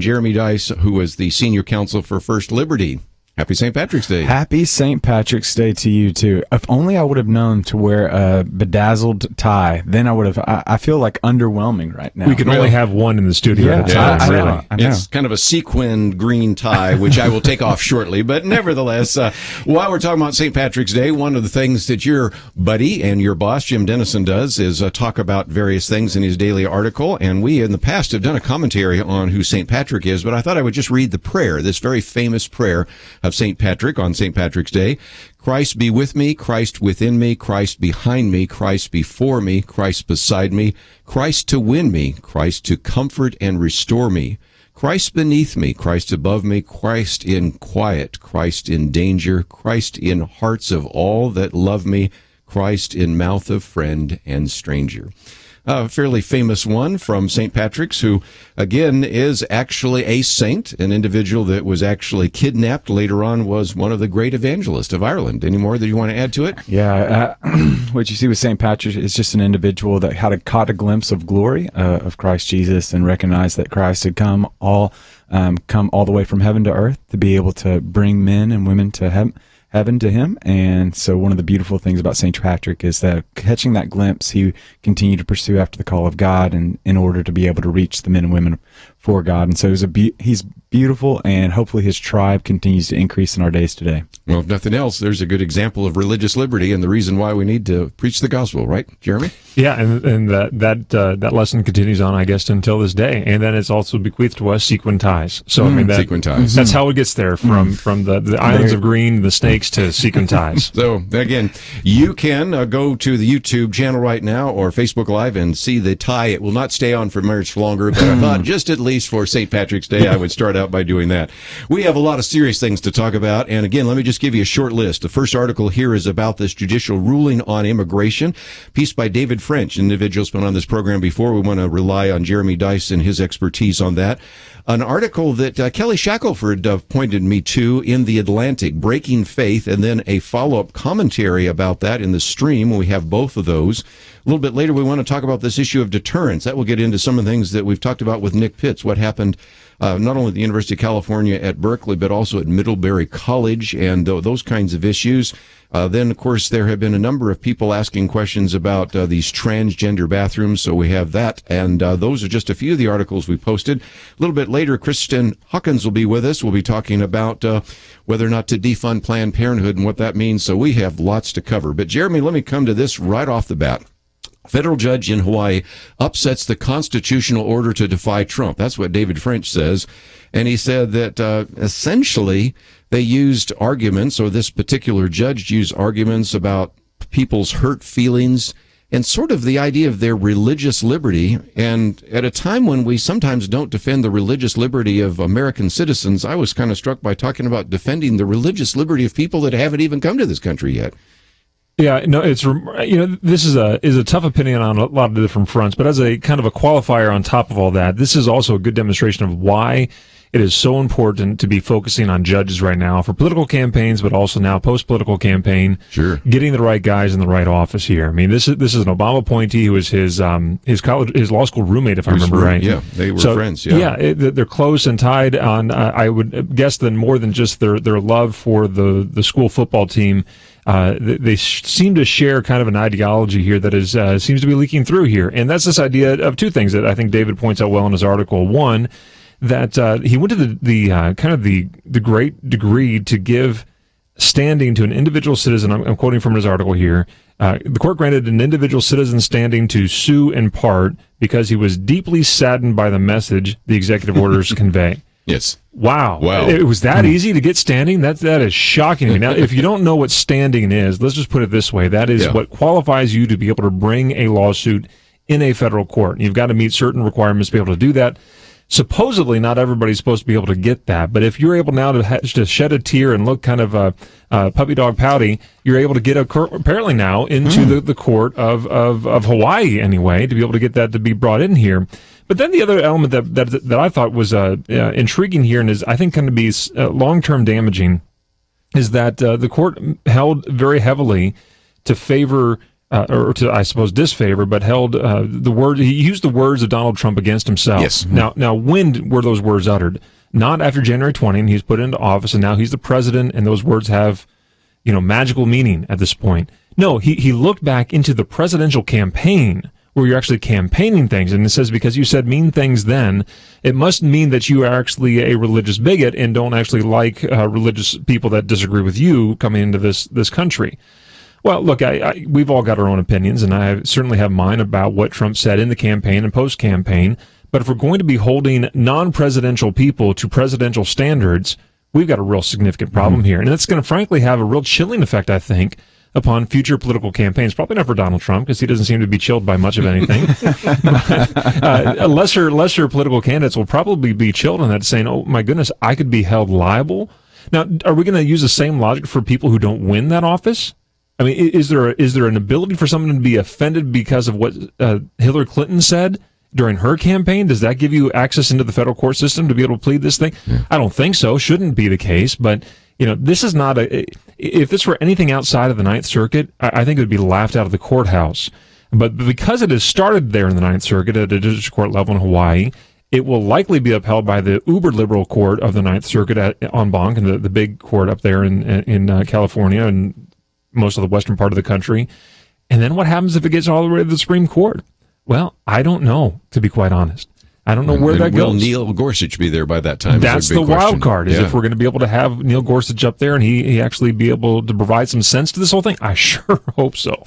and Jeremy Dice, who is the senior counsel for First Liberty. Happy St. Patrick's Day. Happy St. Patrick's Day to you, too. If only I would have known to wear a bedazzled tie, then I would have. I feel like underwhelming right now. We can only have one in the studio at a time, really. I know. It's kind of a sequined green tie, which I will take off shortly. But nevertheless, while we're talking about St. Patrick's Day, one of the things that your buddy and your boss, Jim Denison, does is talk about various things in his daily article. And we, in the past, have done a commentary on who St. Patrick is. But I thought I would just read the prayer, this very famous prayer of St. Patrick on St. Patrick's Day. Christ be with me, Christ within me, Christ behind me, Christ before me, Christ beside me, Christ to win me, Christ to comfort and restore me, Christ beneath me, Christ above me, Christ in quiet, Christ in danger, Christ in hearts of all that love me, Christ in mouth of friend and stranger. A fairly famous one from St. Patrick's, who, again, is actually a saint, an individual that was actually kidnapped, later on was one of the great evangelists of Ireland. Any more that you want to add to it? Yeah, what you see with St. Patrick is just an individual that caught a glimpse of glory of Christ Jesus and recognized that Christ had come all the way from heaven to earth to be able to bring men and women to heaven to him. And so one of the beautiful things about St. Patrick is that catching that glimpse, he continued to pursue after the call of God and in order to be able to reach the men and women for God. And so he's beautiful, and hopefully his tribe continues to increase in our days today. Well, if nothing else, there's a good example of religious liberty and the reason why we need to preach the gospel, right, Jeremy? Yeah, and that lesson continues on, I guess, until this day. And then it's also bequeathed to us sequin ties. So I mean, sequin ties. That's how it gets there from the islands of green, the snakes, to sequin ties. So again, you can go to the YouTube channel right now or Facebook Live and see the tie. It will not stay on for much longer, but I thought just at least for St. Patrick's Day, I would start out by doing that. We have a lot of serious things to talk about, and again, let me just give you a short list. The first article here is about this judicial ruling on immigration, piece by David French, an individual who's been on this program before. We want to rely on Jeremy Dice and his expertise on that. An article that Kelly Shackelford pointed me to in The Atlantic, Breaking Faith, and then a follow-up commentary about that in the stream. We have both of those. A little bit later, we want to talk about this issue of deterrence. That will get into some of the things that we've talked about with Nick Pitts, what happened not only at the University of California at Berkeley, but also at Middlebury College, and those kinds of issues. Then, of course, there have been a number of people asking questions about these transgender bathrooms, so we have that, and those are just a few of the articles we posted. A little bit later, Kristan Hawkins will be with us. We'll be talking about whether or not to defund Planned Parenthood and what that means, so we have lots to cover. But, Jeremy, let me come to this right off the bat. Federal judge in Hawaii upsets the constitutional order to defy Trump. That's what David French says. And he said that essentially they used arguments, or this particular judge used arguments about people's hurt feelings and sort of the idea of their religious liberty. And at a time when we sometimes don't defend the religious liberty of American citizens, I was kind of struck by talking about defending the religious liberty of people that haven't even come to this country yet. Yeah, no, it's, this is a tough opinion on a lot of different fronts, but as a kind of a qualifier on top of all that, this is also a good demonstration of why it is so important to be focusing on judges right now for political campaigns, but also now post-political campaign. Sure. Getting the right guys in the right office here. I mean, this is an Obama appointee who was his law school roommate, if I remember right. Yeah, they were friends. Yeah, they're close and tied on. I would guess then more than just their love for the school football team. They seem to share kind of an ideology here that is seems to be leaking through here, and that's this idea of two things that I think David points out well in his article. One, that he went to the great degree to give standing to an individual citizen. I'm quoting from his article here. The court granted an individual citizen standing to sue in part because he was deeply saddened by the message the executive orders convey. Yes. Wow. It was that easy to get standing? That is shocking to me. Now, if you don't know what standing is, let's just put it this way. That is what qualifies you to be able to bring a lawsuit in a federal court. You've got to meet certain requirements to be able to do that. Supposedly, not everybody's supposed to be able to get that, but if you're able now to shed a tear and look kind of puppy dog pouty, you're able to get apparently now into the court of Hawaii anyway, to be able to get that to be brought in here. But then the other element that I thought was intriguing here and is I think going to be long-term damaging is that the court held very heavily to favor or to, I suppose, disfavor, but held he used the words of Donald Trump against himself. Yes. Now, when were those words uttered? Not after January 20, and he's put into office, and now he's the president, and those words have, magical meaning at this point. No, he looked back into the presidential campaign where you're actually campaigning things, and it says because you said mean things then, it must mean that you are actually a religious bigot and don't actually like religious people that disagree with you coming into this country. Well, look, we've all got our own opinions, and I certainly have mine about what Trump said in the campaign and post-campaign. But if we're going to be holding non-presidential people to presidential standards, we've got a real significant problem here. And that's going to, frankly, have a real chilling effect, I think, upon future political campaigns. Probably not for Donald Trump, because he doesn't seem to be chilled by much of anything. But, lesser political candidates will probably be chilled on that, saying, oh, my goodness, I could be held liable. Now, are we going to use the same logic for people who don't win that office? I mean, is there an ability for someone to be offended because of what Hillary Clinton said during her campaign? Does that give you access into the federal court system to be able to plead this thing? Yeah. I don't think so. Shouldn't be the case. But, this is not if this were anything outside of the Ninth Circuit, I think it would be laughed out of the courthouse. But because it has started there in the Ninth Circuit at a district court level in Hawaii, it will likely be upheld by the uber liberal court of the Ninth Circuit en banc, and the big court up there in California and most of the western part of the country. And then what happens if it gets all the way to the Supreme Court? Well, I don't know, to be quite honest. I don't know where that goes. Will Neil Gorsuch be there by that time? That's the wild card, is if we're going to be able to have Neil Gorsuch up there and he actually be able to provide some sense to this whole thing. I sure hope so.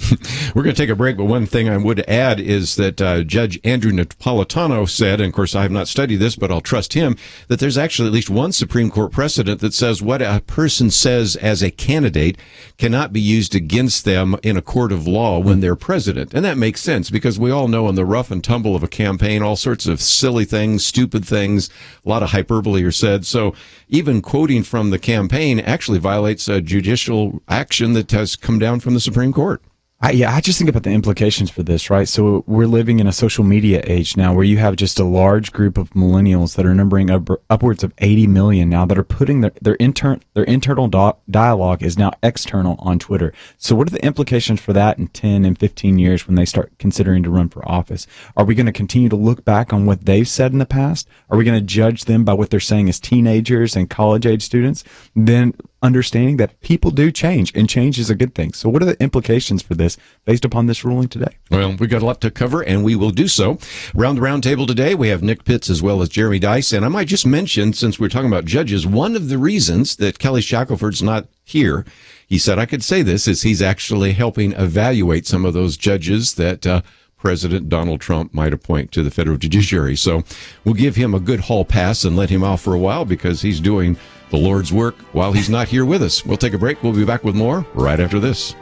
We're going to take a break, but one thing I would add is that Judge Andrew Napolitano said, and of course I have not studied this, but I'll trust him, that there's actually at least one Supreme Court precedent that says what a person says as a candidate cannot be used against them in a court of law when they're president. And that makes sense, because we all know in the rough and tumble of a campaign, all sorts of silly things, stupid things, a lot of hyperbole are said. So even quoting from the campaign actually violates a judicial action that has come down from the Supreme Court. I just think about the implications for this, right? So we're living in a social media age now where you have just a large group of millennials that are numbering upwards of 80 million now that are putting their internal dialogue is now external on Twitter. So what are the implications for that in 10 and 15 years when they start considering to run for office? Are we going to continue to look back on what they've said in the past? Are we going to judge them by what they're saying as teenagers and college-age students? Then understanding that people do change, and change is a good thing. So what are the implications for this based upon this ruling today? Well, we've got a lot to cover, and we will do so. Around the round table today, we have Nick Pitts as well as Jeremy Dice. And I might just mention, since we're talking about judges, one of the reasons that Kelly Shackelford's not here, he said I could say this, is he's actually helping evaluate some of those judges that President Donald Trump might appoint to the federal judiciary. So we'll give him a good hall pass and let him off for a while, because he's doing the Lord's work while he's not here with us. We'll take a break. We'll be back with more right after this.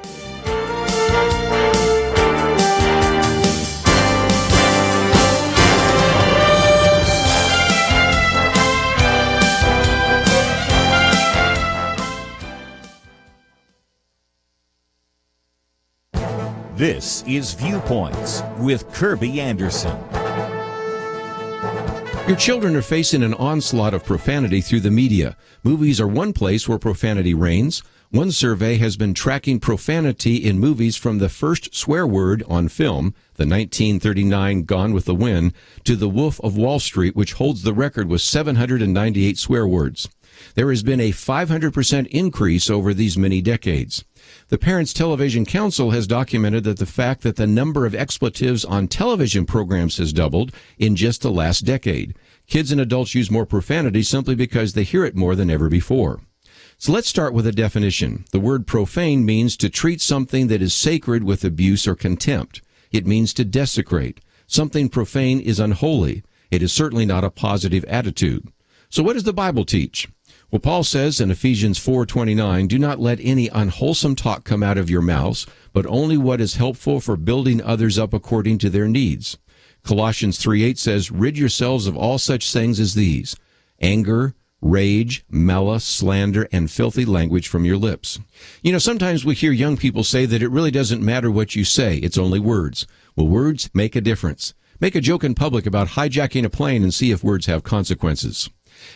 This is Viewpoints with Kerby Anderson. Your children are facing an onslaught of profanity through the media. Movies are one place where profanity reigns. One survey has been tracking profanity in movies from the first swear word on film, the 1939 Gone with the Wind, to The Wolf of Wall Street, which holds the record with 798 swear words. There has been a 500% increase over these many decades. The Parents Television Council has documented that the fact that the number of expletives on television programs has doubled in just the last decade. Kids and adults use more profanity simply because they hear it more than ever before. So let's start with a definition. The word profane means to treat something that is sacred with abuse or contempt. It means to desecrate. Something profane is unholy. It is certainly not a positive attitude. So what does the Bible teach? Well, Paul says in Ephesians 4:29, do not let any unwholesome talk come out of your mouths, but only what is helpful for building others up according to their needs. Colossians 3:8 says, rid yourselves of all such things as these: anger, rage, malice, slander, and filthy language from your lips. You know, sometimes we hear young people say that it really doesn't matter what you say, it's only words. Well, words make a difference. Make a joke in public about hijacking a plane and see if words have consequences.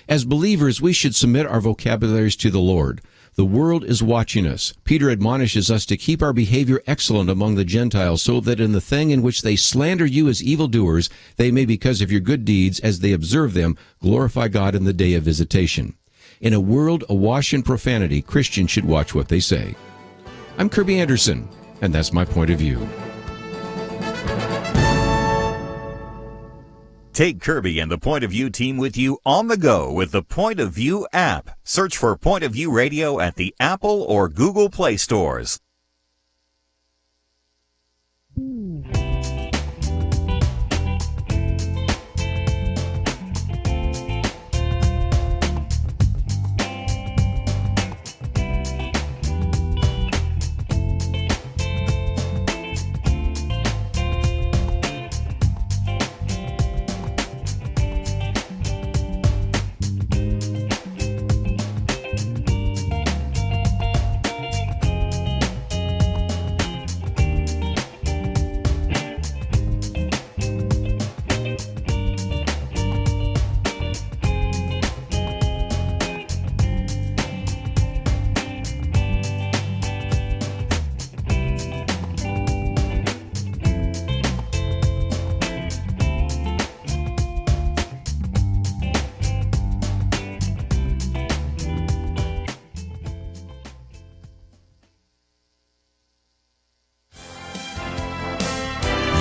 As believers, we should submit our vocabularies to the Lord. The world is watching us. Peter admonishes us to keep our behavior excellent among the Gentiles, so that in the thing in which they slander you as evildoers, they may, because of your good deeds, as they observe them, glorify God in the day of visitation. In a world awash in profanity, Christians should watch what they say. I'm Kerby Anderson, and that's my point of view. Take Kerby and the Point of View team with you on the go with the Point of View app. Search for Point of View Radio at the Apple or Google Play stores.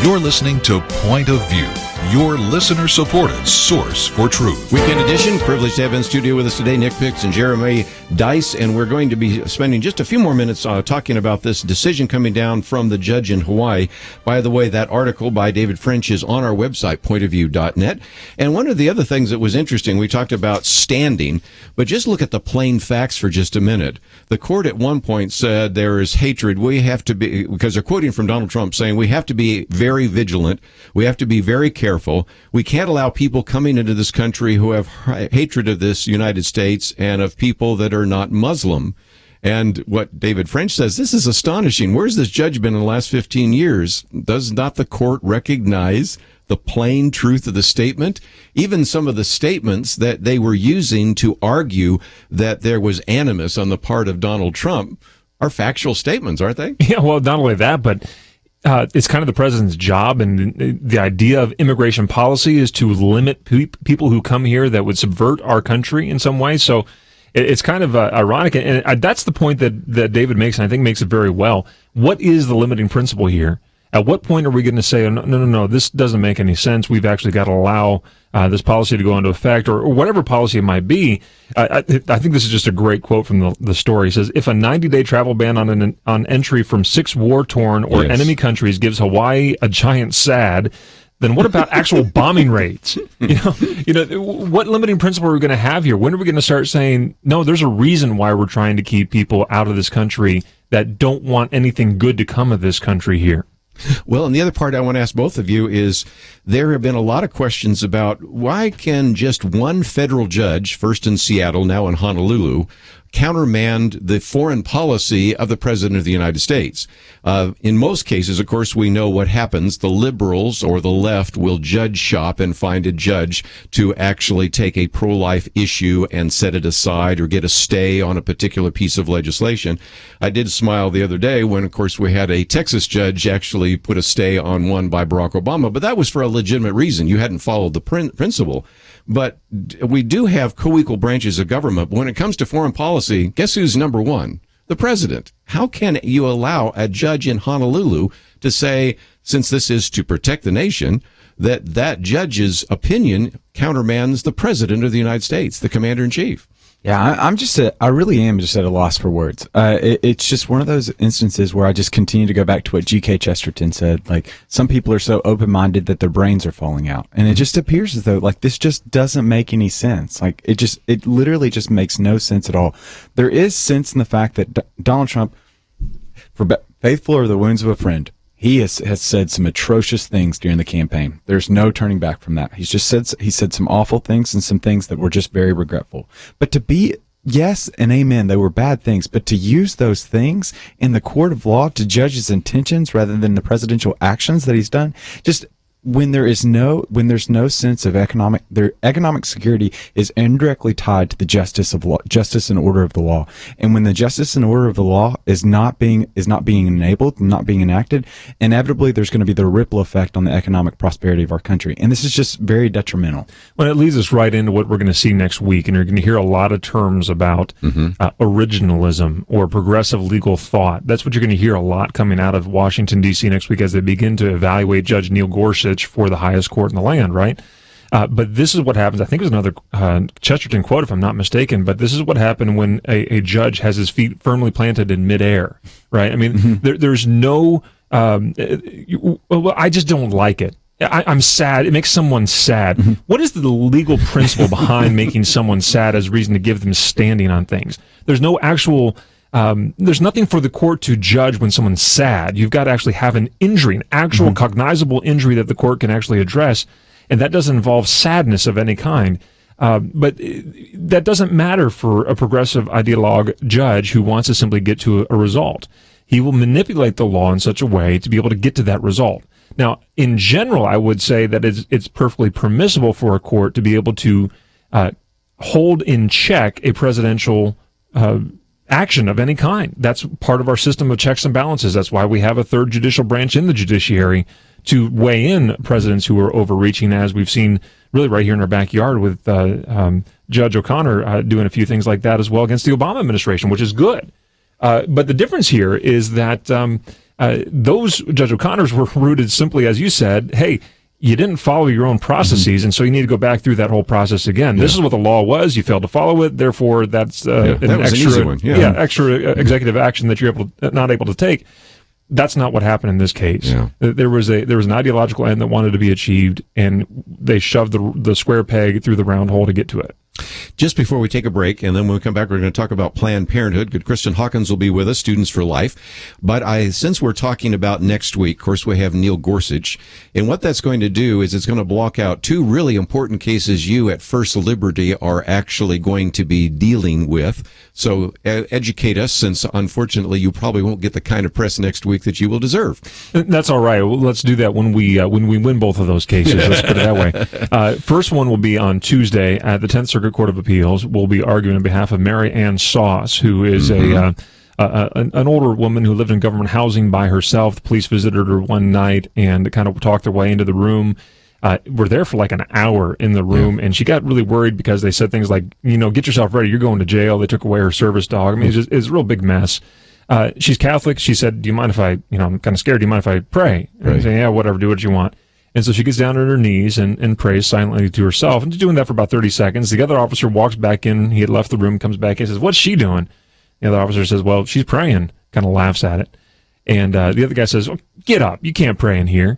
You're listening to Point of View, your listener-supported source for truth. Weekend edition. Privileged to have in studio with us today Nick Pix and Jeremy Dice, and we're going to be spending just a few more minutes talking about this decision coming down from the judge in Hawaii. By the way, that article by David French is on our website, pointofview.net. And one of the other things that was interesting, we talked about standing, but just look at the plain facts for just a minute. The court at one point said there is hatred. We have to be, because they're quoting from Donald Trump saying we have to be very vigilant. We have to be very careful. We can't allow people coming into this country who have hatred of this United States and of people that are not Muslim. And what David French says, this is astonishing. Where's this judge been in the last 15 years? Does not the court recognize the plain truth of the statement? Even some of the statements that they were using to argue that there was animus on the part of Donald Trump are factual statements, aren't they? Yeah, well, not only that, but it's kind of the president's job, and the idea of immigration policy is to limit people who come here that would subvert our country in some way. So it's kind of ironic, and that's the point that David makes, and I think makes it very well. What is the limiting principle here? At what point are we going to say, no, this doesn't make any sense. We've actually got to allow this policy to go into effect, or whatever policy it might be. I think this is just a great quote from the story. It says, if a 90-day travel ban on entry from 6 war-torn or enemy countries gives Hawaii a giant sad, then what about actual bombing rates? You know, what limiting principle are we going to have here? When are we going to start saying, no, there's a reason why we're trying to keep people out of this country that don't want anything good to come of this country here? Well, and the other part I want to ask both of you is there have been a lot of questions about why can just one federal judge, first in Seattle, now in Honolulu, countermand the foreign policy of the President of the United States. In most cases, of course, we know what happens. The liberals or the left will judge shop and find a judge to actually take a pro-life issue and set it aside or get a stay on a particular piece of legislation. I did smile the other day when, of course, we had a Texas judge actually put a stay on one by Barack Obama, but that was for a legitimate reason. You hadn't followed the principle. But we do have co-equal branches of government. But when it comes to foreign policy, guess who's number one? The president. How can you allow a judge in Honolulu to say, since this is to protect the nation, that judge's opinion countermands the president of the United States, the commander-in-chief? Yeah, I really am just at a loss for words. It's just one of those instances where I just continue to go back to what G.K. Chesterton said. Like, some people are so open-minded that their brains are falling out. And it just appears as though, like, this just doesn't make any sense. Like, it literally just makes no sense at all. There is sense in the fact that Donald Trump, faithful are the wounds of a friend. He has said some atrocious things during the campaign. There's no turning back from that. He said some awful things and some things that were just very regretful. But to be, yes and amen, they were bad things, but to use those things in the court of law to judge his intentions rather than the presidential actions that he's done, just when there's no sense of economic security is indirectly tied to the justice and order of the law. And when the justice and order of the law is not being enabled, not being enacted, inevitably there's going to be the ripple effect on the economic prosperity of our country. And this is just very detrimental. Well, it leads us right into what we're going to see next week, and you're going to hear a lot of terms about originalism or progressive legal thought. That's what you're going to hear a lot coming out of Washington, D.C. next week as they begin to evaluate Judge Neil Gorsuch for the highest court in the land, right? But this is what happens. I think it was another Chesterton quote, if I'm not mistaken, but this is what happened when a judge has his feet firmly planted in midair, right? I mean, there's no, I just don't like it. I'm sad. It makes someone sad. What is the legal principle behind making someone sad as a reason to give them standing on things? There's no actual... there's nothing for the court to judge when someone's sad. You've got to actually have an injury, an actual cognizable injury that the court can actually address, and that doesn't involve sadness of any kind. But that doesn't matter for a progressive ideologue judge who wants to simply get to a result. He will manipulate the law in such a way to be able to get to that result. Now, in general, I would say that it's perfectly permissible for a court to be able to hold in check a presidential action of any kind. That's part of our system of checks and balances. That's why we have a third judicial branch in the judiciary to weigh in presidents who are overreaching, as we've seen really right here in our backyard with Judge O'Connor doing a few things like that as well against the Obama administration, which is good. But the difference here is that those Judge O'Connors were rooted simply, as you said, hey, you didn't follow your own processes, and so you need to go back through that whole process again. This is what the law was. You failed to follow it. Therefore, that's an extra executive action that you're not able to take. That's not what happened in this case. There was an ideological end that wanted to be achieved, and they shoved the square peg through the round hole to get to it. Just before we take a break, and then when we come back, we're going to talk about Planned Parenthood. Good Kristan Hawkins will be with us, Students for Life. But since we're talking about next week, of course, we have Neil Gorsuch. And what that's going to do is it's going to block out two really important cases you at First Liberty are actually going to be dealing with. So educate us, since unfortunately you probably won't get the kind of press next week that you will deserve. That's all right. Well, let's do that when we win both of those cases. Let's put it that way. First one will be on Tuesday at the 10th Circuit Court of Appeals. We'll be arguing on behalf of Mary Ann Sauce, who is an older woman who lived in government housing by herself. The police visited her one night and kind of talked their way into the room. We're there for like an hour in the room, and she got really worried because they said things like, get yourself ready, you're going to jail. They took away her service dog. I mean, it's a real big mess. She's Catholic. She said, do you mind if I'm kind of scared. Do you mind if I pray? And I say, yeah, whatever, do what you want. And so she gets down on her knees and prays silently to herself. And she's doing that for about 30 seconds. The other officer walks back in. He had left the room, comes back and says, what's she doing? The other officer says, well, she's praying, kind of laughs at it. And the other guy says, get up. You can't pray in here.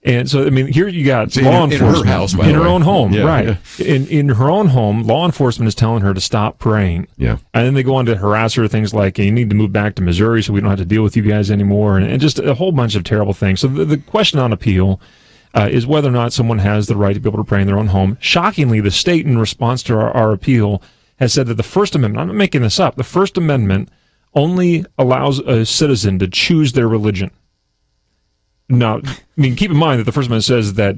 And so, I mean, here you got law enforcement. In her house, by the way. In her own home, right. Yeah. In her own home, law enforcement is telling her to stop praying. Yeah. And then they go on to harass her, things like, you need to move back to Missouri so we don't have to deal with you guys anymore, and just a whole bunch of terrible things. So the question on appeal is whether or not someone has the right to be able to pray in their own home. Shockingly, the state, in response to our appeal, has said that the First Amendment, I'm not making this up, the First Amendment only allows a citizen to choose their religion. Now, I mean, keep in mind that the First Amendment says that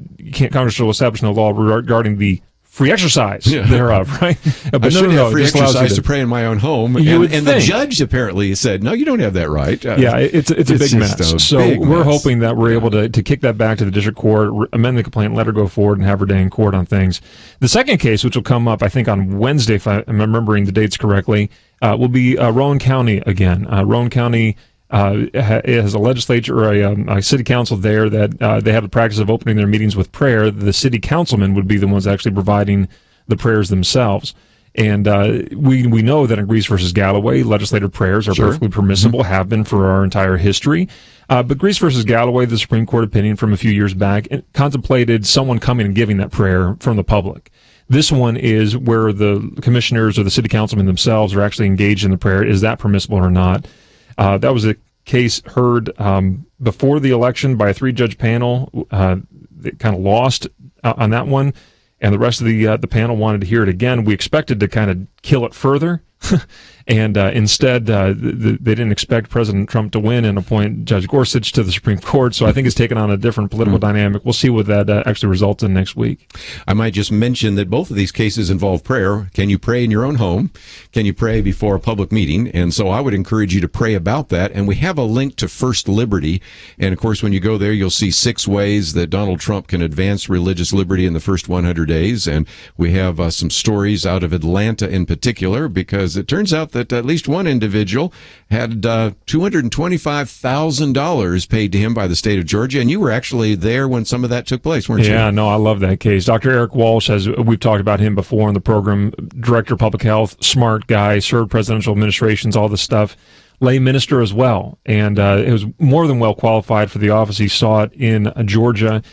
Congress shall establish no law regarding the free exercise thereof, right? But I should have free exercise to pray in my own home. And the judge apparently said, no, you don't have that right. It's a big mess. So we're hoping that we're able to kick that back to the district court, amend the complaint, let her go forward, and have her day in court on things. The second case, which will come up, I think, on Wednesday, if I'm remembering the dates correctly, will be Rowan County again. Rowan County has a legislature or a city council there that they have the practice of opening their meetings with prayer. The city councilmen would be the ones actually providing the prayers themselves. And we know that in Grease versus Galloway, legislative prayers are perfectly permissible, have been for our entire history. But Grease versus Galloway, the Supreme Court opinion from a few years back, it contemplated someone coming and giving that prayer from the public. This one is where the commissioners or the city councilmen themselves are actually engaged in the prayer. Is that permissible or not? That was a case heard before the election by a 3-judge panel. They kind of lost on that one, and the rest of the panel wanted to hear it again. We expected to kind of kill it further, And instead, they didn't expect President Trump to win and appoint Judge Gorsuch to the Supreme Court. So I think it's taken on a different political dynamic. We'll see what that actually results in next week. I might just mention that both of these cases involve prayer. Can you pray in your own home? Can you pray before a public meeting? And so I would encourage you to pray about that. And we have a link to First Liberty. And of course, when you go there, you'll see 6 ways that Donald Trump can advance religious liberty in the first 100 days. And we have some stories out of Atlanta in particular, because it turns out that at least one individual had $225,000 paid to him by the state of Georgia, and you were actually there when some of that took place, weren't you? Yeah, no, I love that case. Dr. Eric Walsh, as we've talked about him before in the program, Director of Public Health, smart guy, served presidential administrations, all this stuff, lay minister as well, and it was more than well qualified for the office. He saw it in Georgia.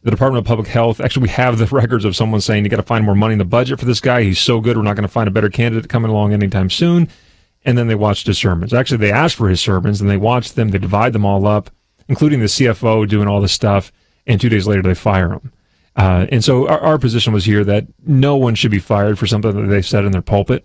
The Department of Public Health, actually, we have the records of someone saying you got to find more money in the budget for this guy. He's so good, we're not going to find a better candidate coming along anytime soon. And then they watched his sermons. Actually, they asked for his sermons, and they watched them. They divide them all up, including the CFO doing all this stuff, and 2 days later they fire him. And so our position was here that no one should be fired for something that they've said in their pulpit.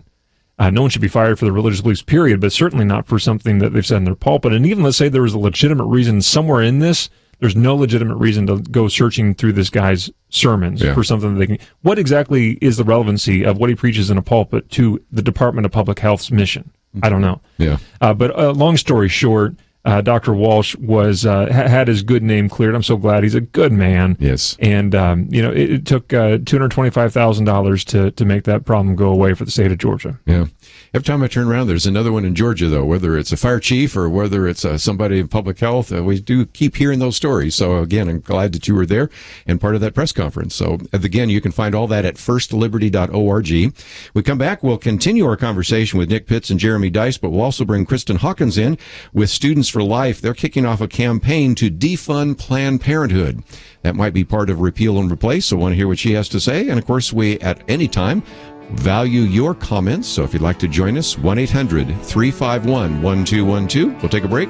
No one should be fired for the religious beliefs, period, but certainly not for something that they've said in their pulpit. And even let's say there was a legitimate reason somewhere in this, there's no legitimate reason to go searching through this guy's sermons for something that they can. What exactly is the relevancy of what he preaches in a pulpit to the Department of Public Health's mission? I don't know. Yeah. But long story short, Dr. Walsh was had his good name cleared. I'm so glad. He's a good man. Yes. And it took $225,000 to make that problem go away for the state of Georgia. Yeah. Every time I turn around, there's another one in Georgia, though, whether it's a fire chief or whether it's somebody in public health. We do keep hearing those stories. So, again, I'm glad that you were there and part of that press conference. So, again, you can find all that at firstliberty.org. We come back, we'll continue our conversation with Nick Pitts and Jeremy Dice, but we'll also bring Kristan Hawkins in with Students for Life. They're kicking off a campaign to defund Planned Parenthood. That might be part of Repeal and Replace, so I want to hear what she has to say. And, of course, we, at any time, value your comments. So if you'd like to join us, 1-800-351-1212. We'll take a break.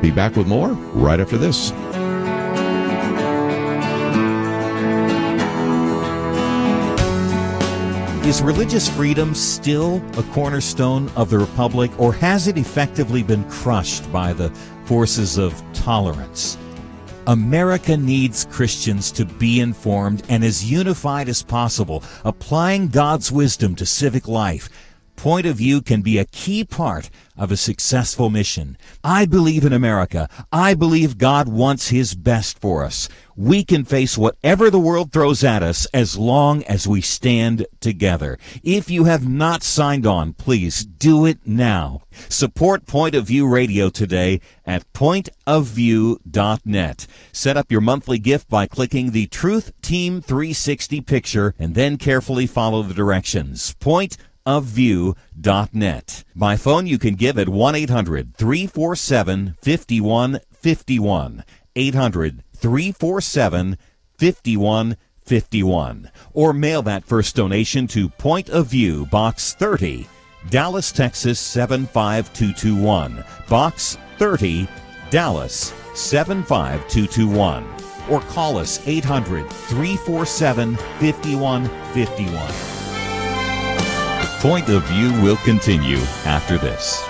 Be back with more right after this. Is religious freedom still a cornerstone of the Republic, or has it effectively been crushed by the forces of tolerance? America needs Christians to be informed and as unified as possible, applying God's wisdom to civic life. Point of view can be a key part of a successful mission. I believe in America. I believe God wants His best for us. We can face whatever the world throws at us as long as we stand together. If you have not signed on, please do it now. Support Point of View Radio today at pointofview.net. Set up your monthly gift by clicking the Truth Team 360 picture and then carefully follow the directions. Pointofview.net. By phone, you can give at 1-800-347-5151. 800-347-5151. Or mail that first donation to Point of View, Box 30, Dallas, Texas 75221. Box 30, Dallas 75221. Or call us 800-347-5151. Point of View will continue after this.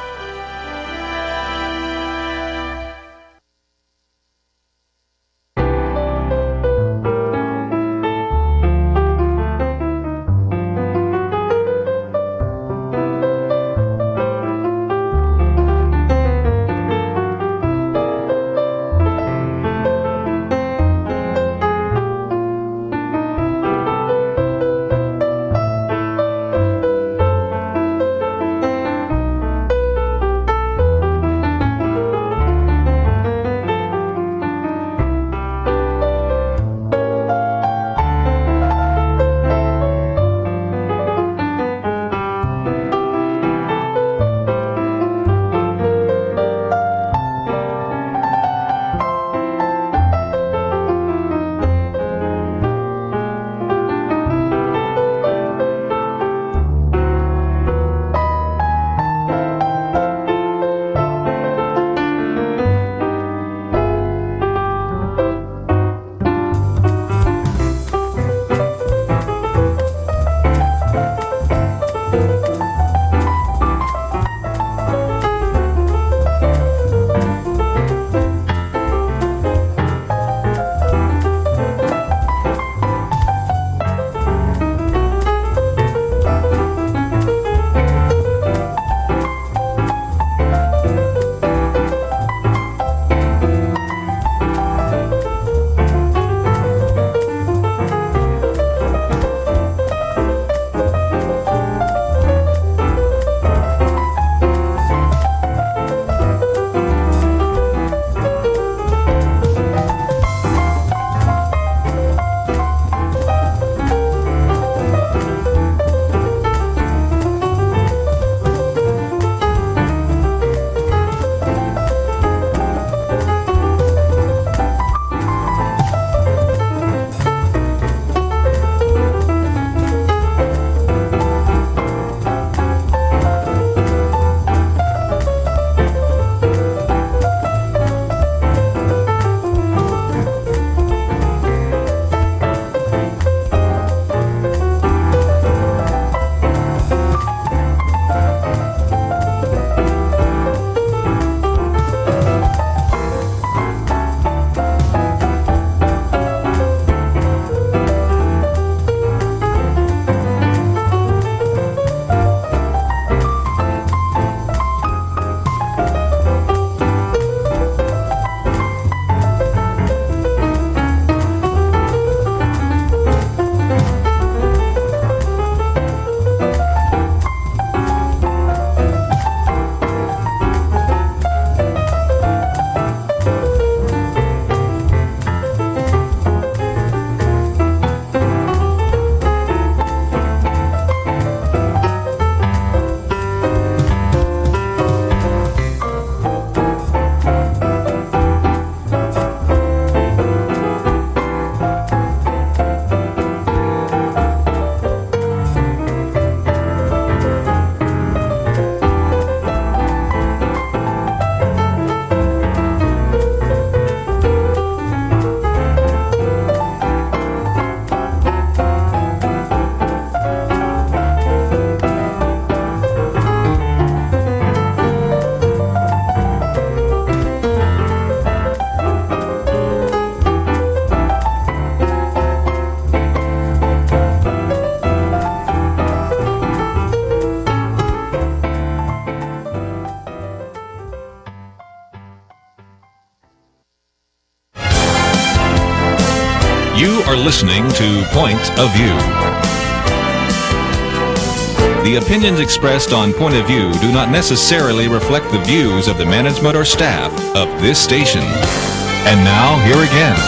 listening to Point of View. The opinions expressed on Point of View do not necessarily reflect the views of the management or staff of this station. And now, here again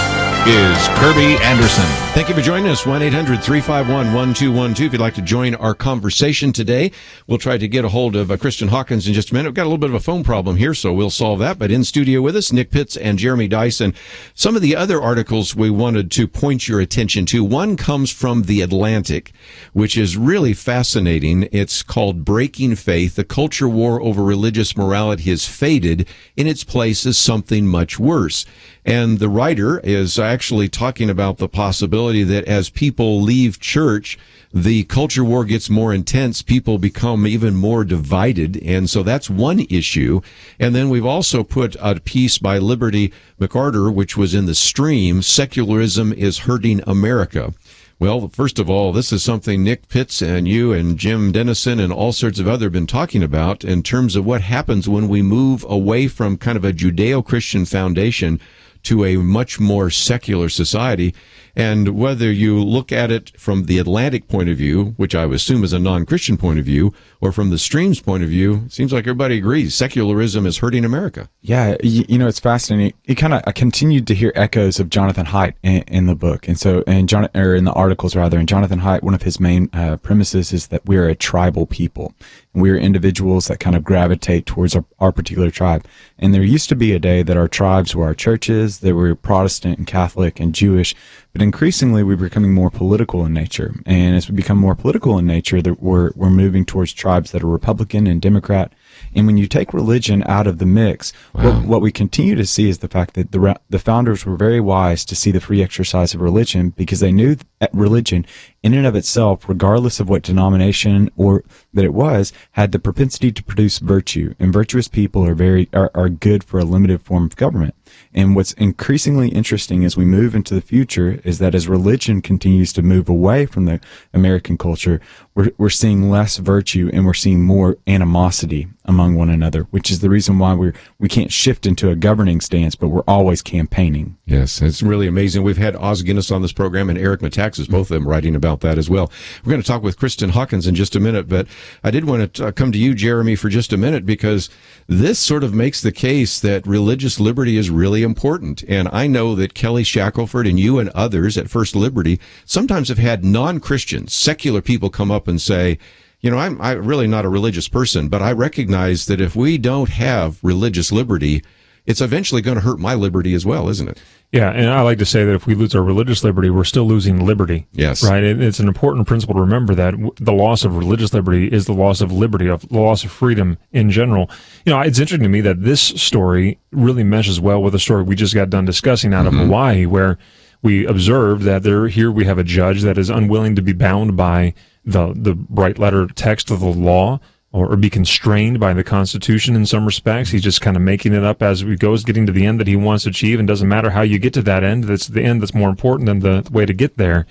is Kerby Anderson. Thank you for joining us. 1-800-351-1212. If you'd like to join our conversation today, we'll try to get a hold of Kristan Hawkins in just a minute. We've got a little bit of a phone problem here, so we'll solve that. But in studio with us, Nick Pitts and Jeremy Dyson. Some of the other articles we wanted to point your attention to. One comes from The Atlantic, which is really fascinating. It's called Breaking Faith. The culture war over religious morality has faded. In its place is something much worse. And the writer is actually talking about the possibility that as people leave church, the culture war gets more intense. People become even more divided. And so that's one issue. And then we've also put a piece by Liberty McArthur, which was in the stream, Secularism is Hurting America. Well, first of all, this is something Nick Pitts and you and Jim Denison and all sorts of other been talking about in terms of what happens when we move away from kind of a Judeo-Christian foundation to a much more secular society. And whether you look at it from the Atlantic point of view, which I would assume is a non-Christian point of view, or from the stream's point of view, it seems like everybody agrees secularism is hurting America. Yeah, you know, it's fascinating. I continued to hear echoes of Jonathan Haidt in the book, and so in the articles rather. And Jonathan Haidt, one of his main premises is that we are a tribal people. We are individuals that kind of gravitate towards our particular tribe. And there used to be a day that our tribes were our churches, that were Protestant and Catholic and Jewish, but increasingly we're becoming more political in nature. And as we become more political in nature, that we're moving towards tribes that are Republican and Democrat. And when you take religion out of the mix, what we continue to see is the fact that the founders were very wise to see the free exercise of religion, because they knew that religion in and of itself, regardless of what denomination or that it was, had the propensity to produce virtue. And virtuous people are good for a limited form of government. And what's increasingly interesting as we move into the future is that as religion continues to move away from the American culture, we're seeing less virtue and we're seeing more animosity among one another, which is the reason why we can't shift into a governing stance, but we're always campaigning. Yes, it's really amazing. We've had Oz Guinness on this program and Eric Metaxas, both of them writing about that as well. We're going to talk with Kristan Hawkins in just a minute, but I did want to come to you, Jeremy, for just a minute, because this sort of makes the case that religious liberty is really important. And I know that Kelly Shackelford and you and others at First Liberty sometimes have had non-Christians, secular people come up and say, you know, I'm really not a religious person, but I recognize that if we don't have religious liberty, it's eventually going to hurt my liberty as well, isn't it? Yeah, and I like to say that if we lose our religious liberty, we're still losing liberty. Yes. Right? It's an important principle to remember that the loss of religious liberty is the loss of liberty, of the loss of freedom in general. You know, it's interesting to me that this story really meshes well with a story we just got done discussing out of Hawaii, where we observed that here we have a judge that is unwilling to be bound by the bright letter text of the law, or be constrained by the Constitution in some respects. He's just kind of making it up as he goes, getting to the end that he wants to achieve, and doesn't matter how you get to that end. That's the end that's more important than the way to get there.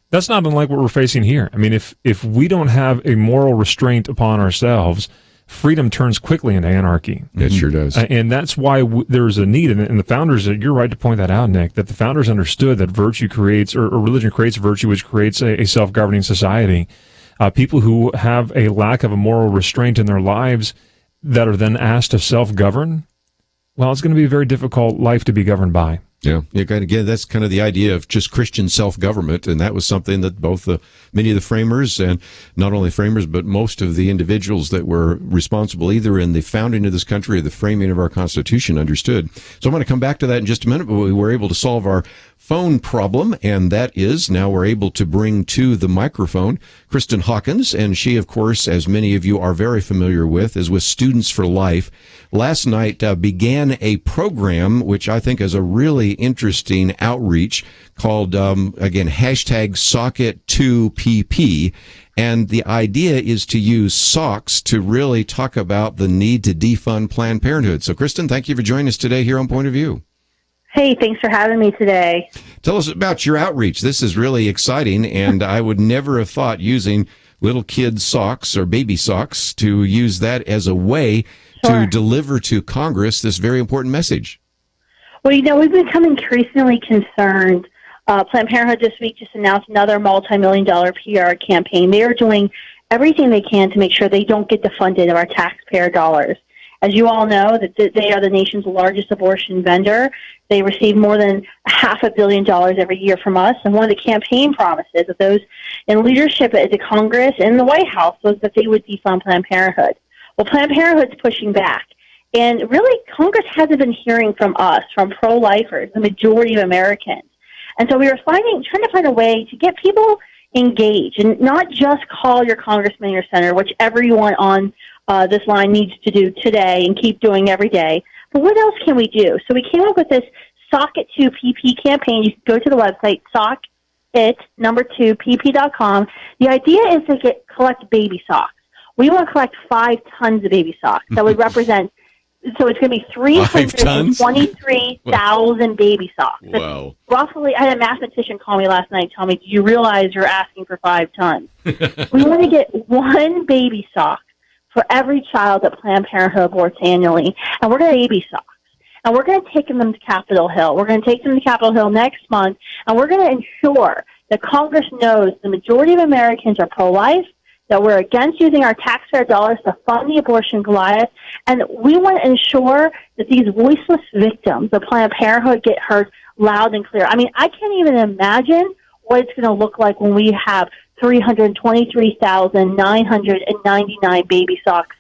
That's not unlike what we're facing here. I mean, if we don't have a moral restraint upon ourselves, freedom turns quickly into anarchy. It sure does. And that's why there's a need. And the founders, you're right to point that out, Nick, that the founders understood that virtue creates, or religion creates virtue, which creates a self-governing society. People who have a lack of a moral restraint in their lives that are then asked to self-govern, well, it's going to be a very difficult life to be governed by. Yeah, again, that's kind of the idea of just Christian self-government, and that was something that both many of the framers, and not only framers, but most of the individuals that were responsible either in the founding of this country or the framing of our Constitution understood. So I'm going to come back to that in just a minute, but we were able to solve our phone problem, and that is now we're able to bring to the microphone Kristan Hawkins, and she, of course, as many of you are very familiar with, is with Students for Life. Last night began a program which I think is a really interesting outreach called, again, hashtag SockIt2PP. And the idea is to use socks to really talk about the need to defund Planned Parenthood. So, Kristan, thank you for joining us today here on Point of View. Hey, thanks for having me today. Tell us about your outreach. This is really exciting, and I would never have thought using little kids' socks or baby socks to use that as a way to deliver to Congress this very important message. Well, you know, we've become increasingly concerned Planned Parenthood this week just announced another multi-million-dollar PR campaign. They are doing everything they can to make sure they don't get defunded of our taxpayer dollars. As you all know, that they are the nation's largest abortion vendor. They receive more than $500 million every year from us. And one of the campaign promises of those in leadership at the Congress and the White House was that they would defund Planned Parenthood. Well, Planned Parenthood's pushing back. And really, Congress hasn't been hearing from us, from pro-lifers, the majority of Americans. And so we were trying to find a way to get people engaged and not just call your congressman, your senator, which everyone on this line needs to do today and keep doing every day. But what else can we do? So we came up with this Sock It 2 PP campaign. You can go to the website, sockit2pp.com. The idea is to collect baby socks. We want to collect 5 tons of baby socks. That would represent, so it's going to be 323,000 baby socks. Wow. Roughly, I had a mathematician call me last night and tell me, do you realize you're asking for 5 tons? We want to get 1 baby sock for every child that Planned Parenthood aborts annually. And we're going to baby socks. And we're going to take them to Capitol Hill. We're going to take them to Capitol Hill next month. And we're going to ensure that Congress knows the majority of Americans are pro-life, that we're against using our taxpayer dollars to fund the abortion Goliath. And we want to ensure that these voiceless victims of Planned Parenthood get heard loud and clear. I mean, I can't even imagine what it's going to look like when we have 323,999 baby socks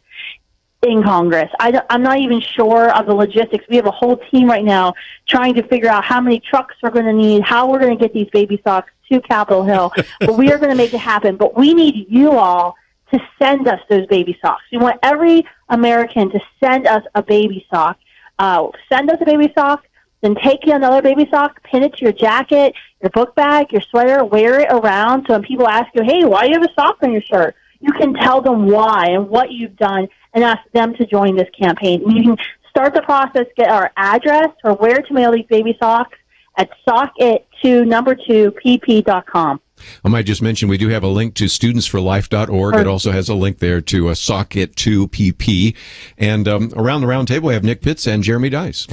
in Congress. I'm not even sure of the logistics. We have a whole team right now trying to figure out how many trucks we're going to need, how we're going to get these baby socks to Capitol Hill. But we are going to make it happen. But we need you all to send us those baby socks. We want every American to send us a baby sock. Send us a baby sock. Then take another baby sock, pin it to your jacket, your book bag, your sweater, wear it around. So when people ask you, hey, why do you have a sock on your shirt? You can tell them why and what you've done and ask them to join this campaign. You can start the process, get our address or where to mail these baby socks at sockit2pp.com. I might just mention we do have a link to studentsforlife.org. It also has a link there to Sockit2PP. And around the round table, we have Nick Pitts and Jeremy Dice.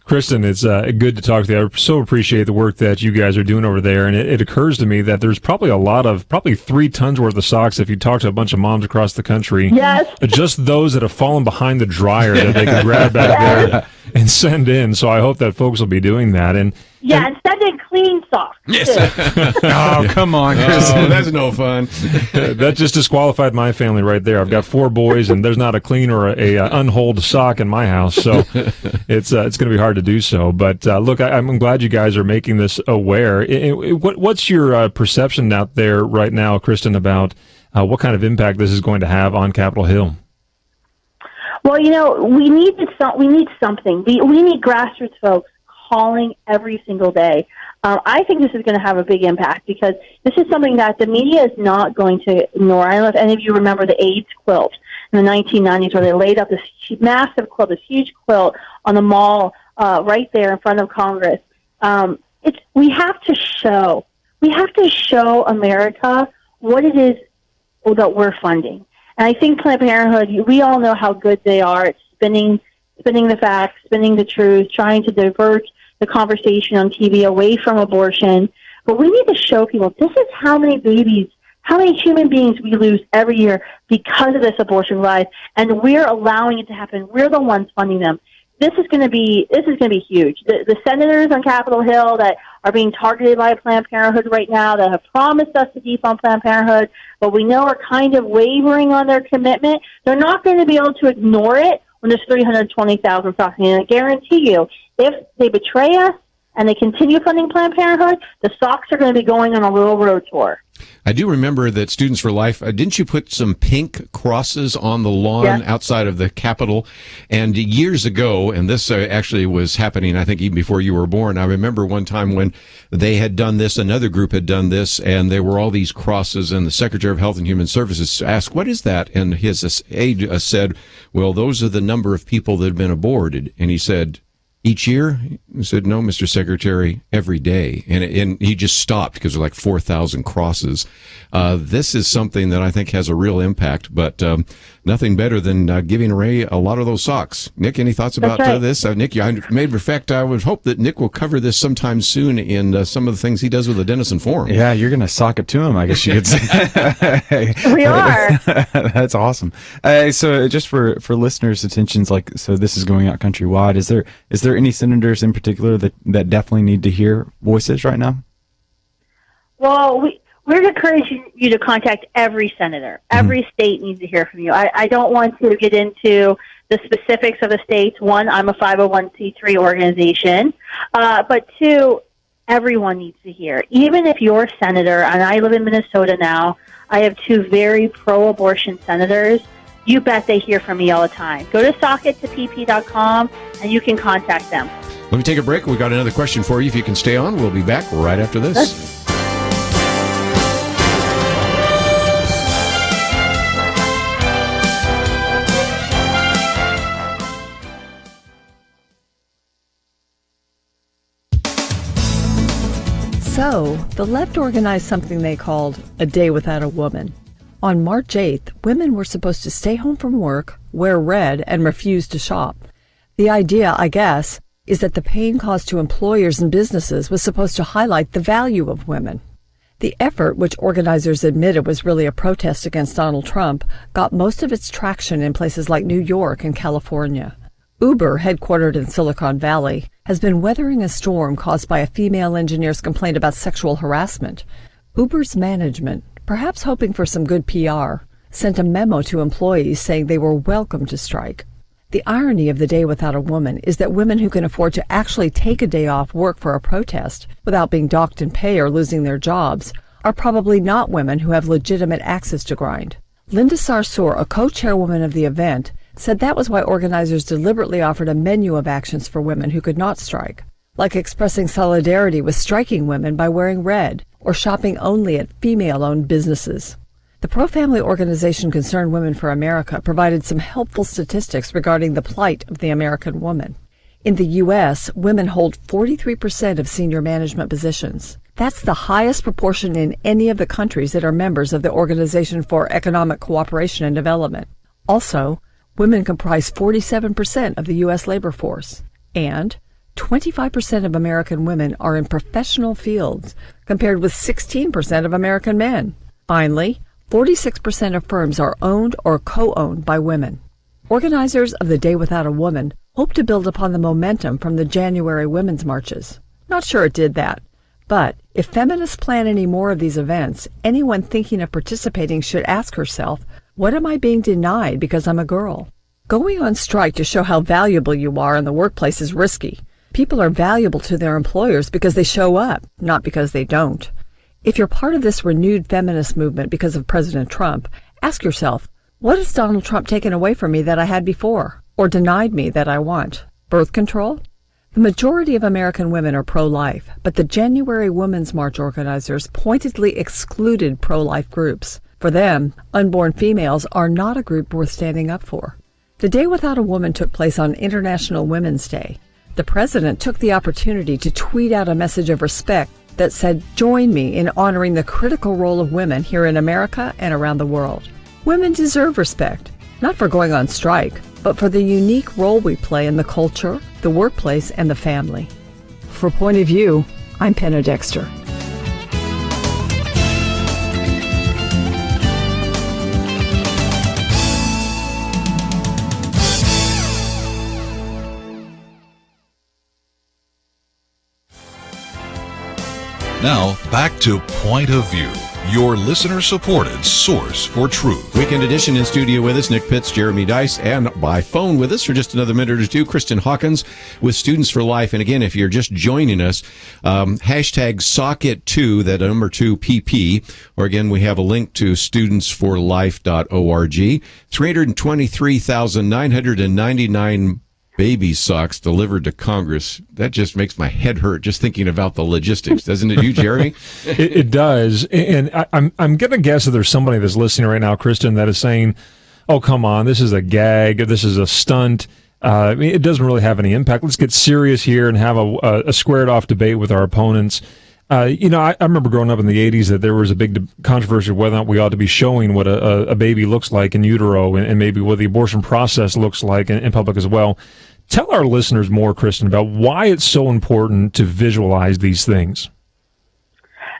Kristan, it's good to talk to you. I so appreciate the work that you guys are doing over there. And it occurs to me that there's probably probably 3 tons worth of socks if you talk to a bunch of moms across the country. Yes. Just those that have fallen behind the dryer that they can grab back there and send in. So I hope that folks will be doing that. And send in clean socks. Yes. Oh, come on, Chris. Oh, that's no fun. That just disqualified my family right there. I've got 4 boys, and there's not a clean or a unholed sock in my house. So it's going to be hard to do so. But look, I'm glad you guys are making this aware. What's your perception out there right now, Kristan, about what kind of impact this is going to have on Capitol Hill? Well, we need something. We need grassroots folks calling every single day. I think this is going to have a big impact because this is something that the media is not going to ignore. I don't know if any of you remember the AIDS quilt in the 1990s where they laid up this massive quilt, this huge quilt on the mall right there in front of Congress. We have to show America what it is that we're funding. And I think Planned Parenthood, we all know how good they are at spinning the facts, spinning the truth, trying to divert the conversation on TV away from abortion. But we need to show people this is how many babies, how many human beings we lose every year because of this abortion rise, and we're allowing it to happen. We're the ones funding them. This is going to be huge. The senators on Capitol Hill that are being targeted by Planned Parenthood right now that have promised us to defund Planned Parenthood, but we know are kind of wavering on their commitment, they're not going to be able to ignore it when there's 320,000 socks. And I guarantee you, if they betray us and they continue funding Planned Parenthood, the socks are going to be going on a little road tour. I do remember that Students for Life, didn't you put some pink crosses on the lawn outside of the Capitol? And years ago, and this actually was happening, I think, even before you were born, I remember one time when they had done this, another group had done this, and there were all these crosses, and the Secretary of Health and Human Services asked, what is that? And his aide said, well, those are the number of people that have been aborted. And he said, each year? He said, no, Mr. Secretary, every day. And he just stopped because there were like 4,000 crosses. This is something that I think has a real impact, but nothing better than giving away a lot of those socks. Nick, any thoughts about this? Nick, I made effect. I would hope that Nick will cover this sometime soon in some of the things he does with the Denison Forum. Yeah, you're going to sock it to him, I guess you could say. We are. That's awesome. So just for listeners' attentions, so this is going out countrywide. Is there any senators in particular that definitely need to hear voices right now? Well, we're encouraging you to contact every senator. Every state needs to hear from you. I don't want to get into the specifics of the states. One, I'm a 501c3 organization. But two, everyone needs to hear. Even if you're a senator, and I live in Minnesota now, I have two very pro-abortion senators. You bet they hear from me all the time. Go to sockettopp.com and you can contact them. Let me take a break. We've got another question for you. If you can stay on, we'll be back right after this. So, the left organized something they called a day without a woman. On March 8th, women were supposed to stay home from work, wear red, and refuse to shop. The idea, I guess, is that the pain caused to employers and businesses was supposed to highlight the value of women. The effort, which organizers admitted was really a protest against Donald Trump, got most of its traction in places like New York and California. Uber, headquartered in Silicon Valley, has been weathering a storm caused by a female engineer's complaint about sexual harassment. Uber's management, perhaps hoping for some good PR, sent a memo to employees saying they were welcome to strike. The irony of the day without a woman is that women who can afford to actually take a day off work for a protest without being docked in pay or losing their jobs are probably not women who have legitimate access to grind. Linda Sarsour, a co-chairwoman of the event, said that was why organizers deliberately offered a menu of actions for women who could not strike, like expressing solidarity with striking women by wearing red or shopping only at female-owned businesses. The pro-family organization Concerned Women for America provided some helpful statistics regarding the plight of the American woman. In the U.S., women hold 43% of senior management positions. That's the highest proportion in any of the countries that are members of the Organization for Economic Cooperation and Development. Also, women comprise 47% of the U.S. labor force, and 25% of American women are in professional fields, compared with 16% of American men. Finally, 46% of firms are owned or co-owned by women. Organizers of the Day Without a Woman hope to build upon the momentum from the January women's marches. Not sure it did that, but if feminists plan any more of these events, anyone thinking of participating should ask herself, what am I being denied because I'm a girl? Going on strike to show how valuable you are in the workplace is risky. People are valuable to their employers because they show up, not because they don't. If you're part of this renewed feminist movement because of President Trump, ask yourself, what has Donald Trump taken away from me that I had before, or denied me that I want? Birth control? The majority of American women are pro-life, but the January Women's March organizers pointedly excluded pro-life groups. For them, unborn females are not a group worth standing up for. The Day Without a Woman took place on International Women's Day. The president took the opportunity to tweet out a message of respect that said, join me in honoring the critical role of women here in America and around the world. Women deserve respect, not for going on strike, but for the unique role we play in the culture, the workplace, and the family. For Point of View, I'm Penna Dexter. Now, back to Point of View, your listener-supported source for truth. Weekend edition in studio with us, Nick Pitts, Jeremy Dice, and by phone with us for just another minute or two, Kristan Hawkins with Students for Life. And again, if you're just joining us, hashtag SockIt2, that number 2 PP, or again, we have a link to studentsforlife.org. 323,999 baby socks delivered to Congress. That just makes my head hurt just thinking about the logistics, doesn't it, you, Jeremy? It does. And I'm going to guess that there's somebody that's listening right now, Kristan, that is saying, oh, come on, this is a gag, this is a stunt. It doesn't really have any impact. Let's get serious here and have a squared off debate with our opponents. I remember growing up in the 80s that there was a big controversy of whether or not we ought to be showing what a baby looks like in utero and maybe what the abortion process looks like in public as well. Tell our listeners more, Kristan, about why it's so important to visualize these things.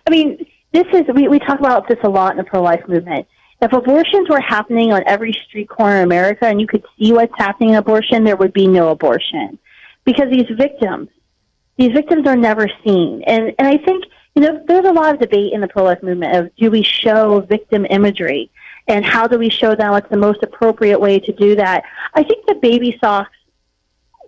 I mean, we talk about this a lot in the pro-life movement. If abortions were happening on every street corner in America and you could see what's happening in abortion, there would be no abortion. Because these victims are never seen. And I think, there's a lot of debate in the pro-life movement of, do we show victim imagery? And how do we show them what's the most appropriate way to do that? I think the baby socks,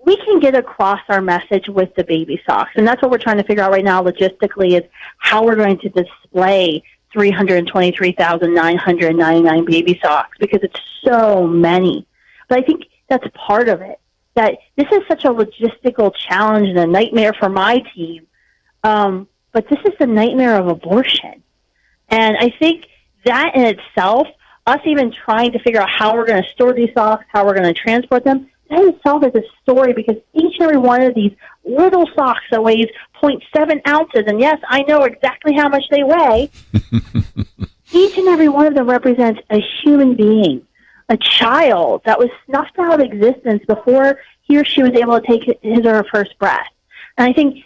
we can get across our message with the baby socks. And that's what we're trying to figure out right now logistically, is how we're going to display 323,999 baby socks, because it's so many. But I think that's part of it, that this is such a logistical challenge and a nightmare for my team. But this is the nightmare of abortion. And I think that in itself, us even trying to figure out how we're going to store these socks, how we're going to transport them, that in itself is a story, because each and every one of these little socks that weighs 0.7 ounces, and yes, I know exactly how much they weigh, each and every one of them represents a human being, a child that was snuffed out of existence before he or she was able to take his or her first breath. And I think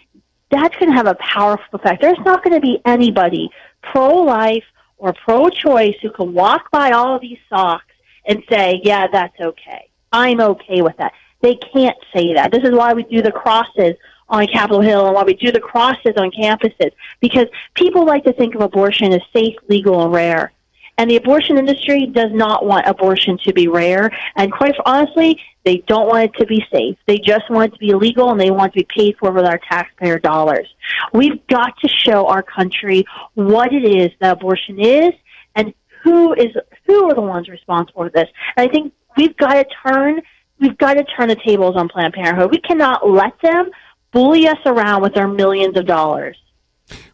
that's going to have a powerful effect. There's not going to be anybody pro-life or pro-choice who can walk by all of these socks and say, yeah, that's okay. I'm okay with that. They can't say that. This is why we do the crosses on Capitol Hill and why we do the crosses on campuses, because people like to think of abortion as safe, legal, and rare. And the abortion industry does not want abortion to be rare. And quite honestly, they don't want it to be safe. They just want it to be legal, and they want to be paid for with our taxpayer dollars. We've got to show our country what it is that abortion is, and who are the ones responsible for this. And I think we've got to turn the tables on Planned Parenthood. We cannot let them bully us around with their millions of dollars.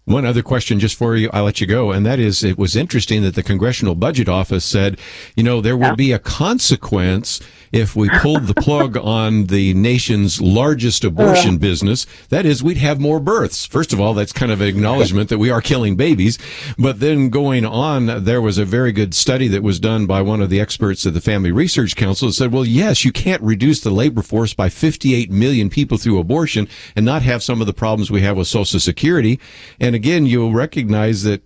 One other question just for you, I'll let you go, and that is, it was interesting that the Congressional Budget Office said, there will be a consequence if we pulled the plug on the nation's largest abortion business. That is, we'd have more births. First of all, that's kind of an acknowledgement that we are killing babies. But then going on, there was a very good study that was done by one of the experts at the Family Research Council that said, well, yes, you can't reduce the labor force by 58 million people through abortion and not have some of the problems we have with Social Security. And again, you'll recognize that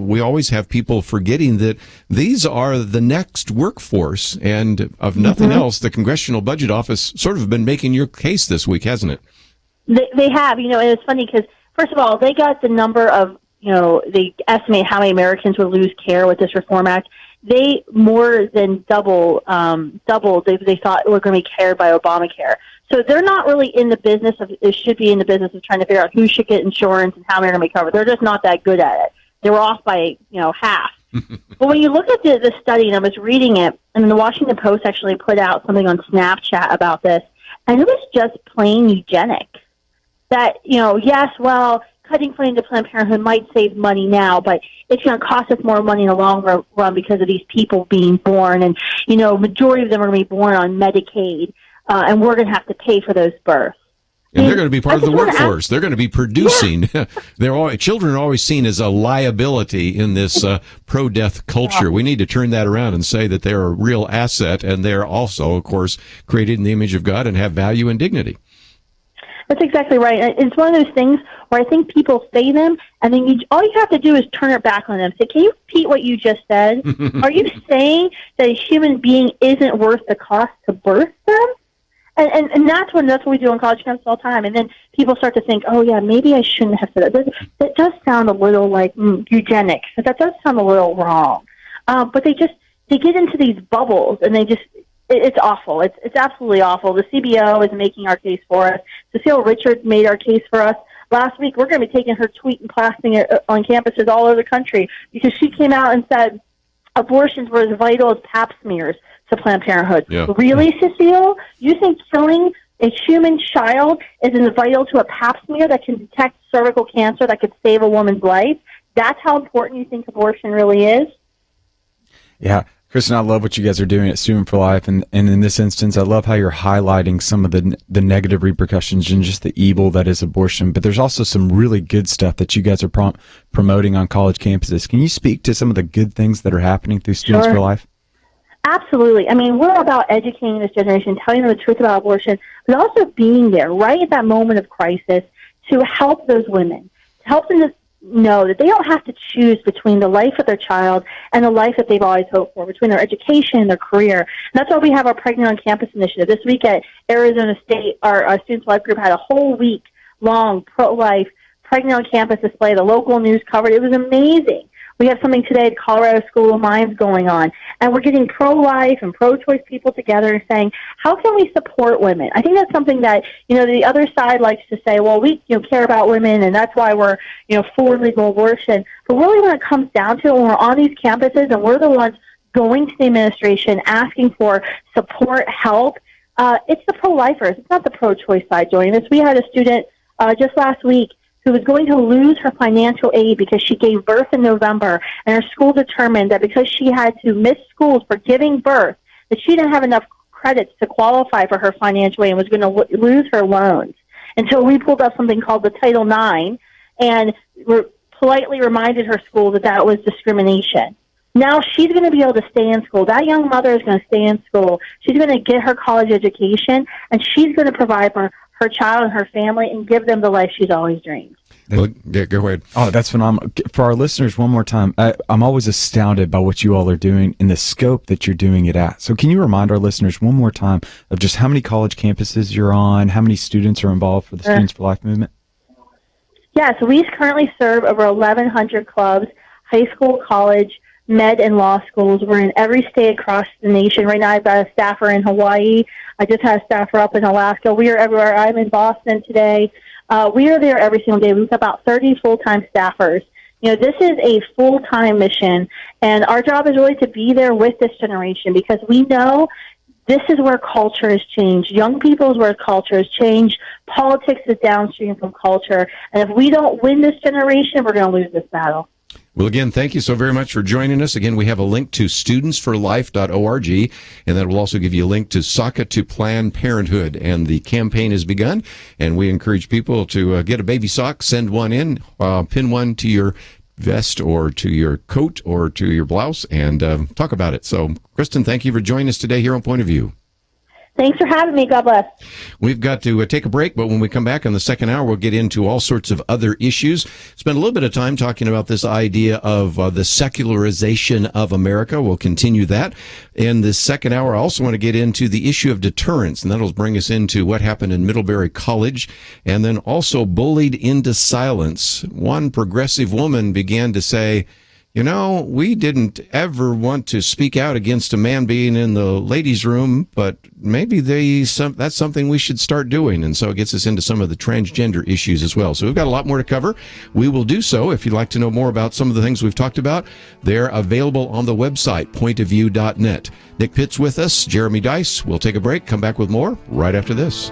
we always have people forgetting that these are the next workforce, and of nothing else, the Congressional Budget Office sort of been making your case this week, hasn't it? They have, and it's funny because, first of all, they got the number of, they estimate how many Americans would lose care with this Reform Act. They more than doubled, they thought were going to be cared by Obamacare. So they're not really in the business of, they should be in the business of trying to figure out who should get insurance and how they're going to be covered. They're just not that good at it. They were off by, half. But when you look at the study, and I was reading it, and the Washington Post actually put out something on Snapchat about this, and it was just plain eugenic. That, yes, well, cutting funding to Planned Parenthood might save money now, but it's going to cost us more money in the long run because of these people being born, and, majority of them are going to be born on Medicaid. And we're going to have to pay for those births. And they're going to be part of the workforce. They're going to be producing. Yeah. Children are always seen as a liability in this pro-death culture. Yeah. We need to turn that around and say that they're a real asset, and they're also, of course, created in the image of God and have value and dignity. That's exactly right. It's one of those things where I think people say them, and then all you have to do is turn it back on them. Say, can you repeat what you just said? Are you saying that a human being isn't worth the cost to birth them? And that's what we do on college campuses all the time. And then people start to think, oh, yeah, maybe I shouldn't have said that. That does sound a little like eugenics. That does sound a little wrong. But they get into these bubbles, and it's awful. It's absolutely awful. The CBO is making our case for us. Cecile Richards made our case for us. Last week, we're going to be taking her tweet and blasting it on campuses all over the country because she came out and said abortions were as vital as pap smears to Planned Parenthood. Yeah. Really, Cecile? You think killing a human child is as vital to a pap smear that can detect cervical cancer that could save a woman's life? That's how important you think abortion really is? Yeah. Kristan, I love what you guys are doing at Student for Life, and in this instance, I love how you're highlighting some of the negative repercussions and just the evil that is abortion. But there's also some really good stuff that you guys are promoting on college campuses. Can you speak to some of the good things that are happening through Students for Life? Absolutely. I mean, we're about educating this generation, telling them the truth about abortion, but also being there right at that moment of crisis to help those women, to help them to know that they don't have to choose between the life of their child and the life that they've always hoped for, between their education and their career. And that's why we have our Pregnant on Campus initiative. This week at Arizona State, our Students for Life group had a whole week-long pro-life Pregnant on Campus display. The local news covered it. It was amazing. We have something today at Colorado School of Mines going on, and we're getting pro-life and pro-choice people together and saying, how can we support women? I think that's something that, the other side likes to say, well, we care about women, and that's why we're, for legal abortion. But really when it comes down to it, when we're on these campuses and we're the ones going to the administration asking for support, help, it's the pro-lifers. It's not the pro-choice side joining us. We had a student just last week who was going to lose her financial aid because she gave birth in November, and her school determined that because she had to miss schools for giving birth, that she didn't have enough credits to qualify for her financial aid and was going to lose her loans. And so we pulled up something called the Title IX and politely reminded her school that that was discrimination. Now she's going to be able to stay in school. That young mother is going to stay in school. She's going to get her college education, and she's going to provide for her child and her family and give them the life she's always dreamed. Well, yeah, go ahead. Oh, that's phenomenal. For our listeners, one more time, I'm always astounded by what you all are doing in the scope that you're doing it at. So can you remind our listeners one more time of just how many college campuses you're on, how many students are involved for the Students for Life movement? Yeah, so we currently serve over 1,100 clubs, high school, college, med, and law schools. We're in every state across the nation. Right now I've got a staffer in Hawaii. I just had a staffer up in Alaska. We are everywhere. I'm in Boston today. We are there every single day. We've got about 30 full-time staffers. This is a full-time mission, and our job is really to be there with this generation because we know this is where culture has changed. Young people is where culture has changed. Politics is downstream from culture, and if we don't win this generation, we're going to lose this battle. Well, again, thank you so very much for joining us. Again, we have a link to studentsforlife.org, and that will also give you a link to SACA to Planned Parenthood. And the campaign has begun, and we encourage people to get a baby sock, send one in, pin one to your vest or to your coat or to your blouse, and talk about it. So, Kristan, thank you for joining us today here on Point of View. Thanks for having me. God bless. We've got to take a break, but when we come back in the second hour, we'll get into all sorts of other issues. Spend a little bit of time talking about this idea of the secularization of America. We'll continue that. In the second hour, I also want to get into the issue of deterrence, and that'll bring us into what happened in Middlebury College, and then also bullied into silence. One progressive woman began to say, we didn't ever want to speak out against a man being in the ladies' room, but maybe that's something we should start doing. And so it gets us into some of the transgender issues as well. So we've got a lot more to cover. We will do so. If you'd like to know more about some of the things we've talked about, they're available on the website, pointofview.net. Nick Pitt's with us, Jeremy Dice. We'll take a break, come back with more right after this.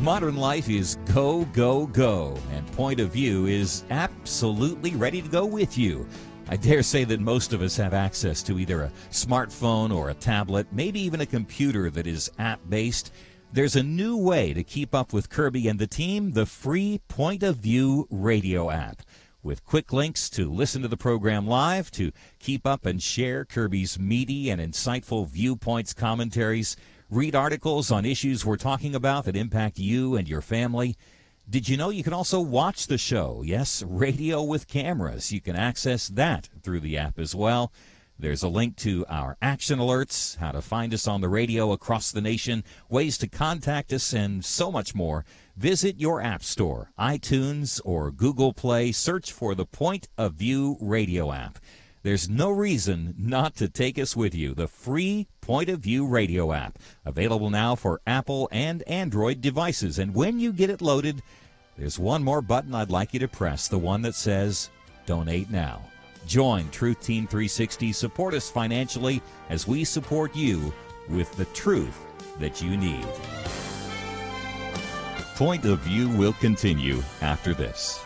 Modern life is go, go, go, and Point of View is absolutely ready to go with you. I dare say that most of us have access to either a smartphone or a tablet, maybe even a computer that is app-based. There's a new way to keep up with Kerby and the team, the free Point of View radio app. With quick links to listen to the program live, to keep up and share Kerby's meaty and insightful viewpoints, commentaries, read articles on issues we're talking about that impact you and your family. Did you know you can also watch the show? Yes, radio with cameras. You can access that through the app as well. There's a link to our action alerts, how to find us on the radio across the nation, ways to contact us, and so much more. Visit your app store, iTunes or Google Play. Search for the Point of View radio app. There's no reason not to take us with you. The free Point of View radio app, available now for Apple and Android devices. And when you get it loaded, there's one more button I'd like you to press, the one that says Donate Now. Join Truth Team 360. Support us financially as we support you with the truth that you need. Point of View will continue after this.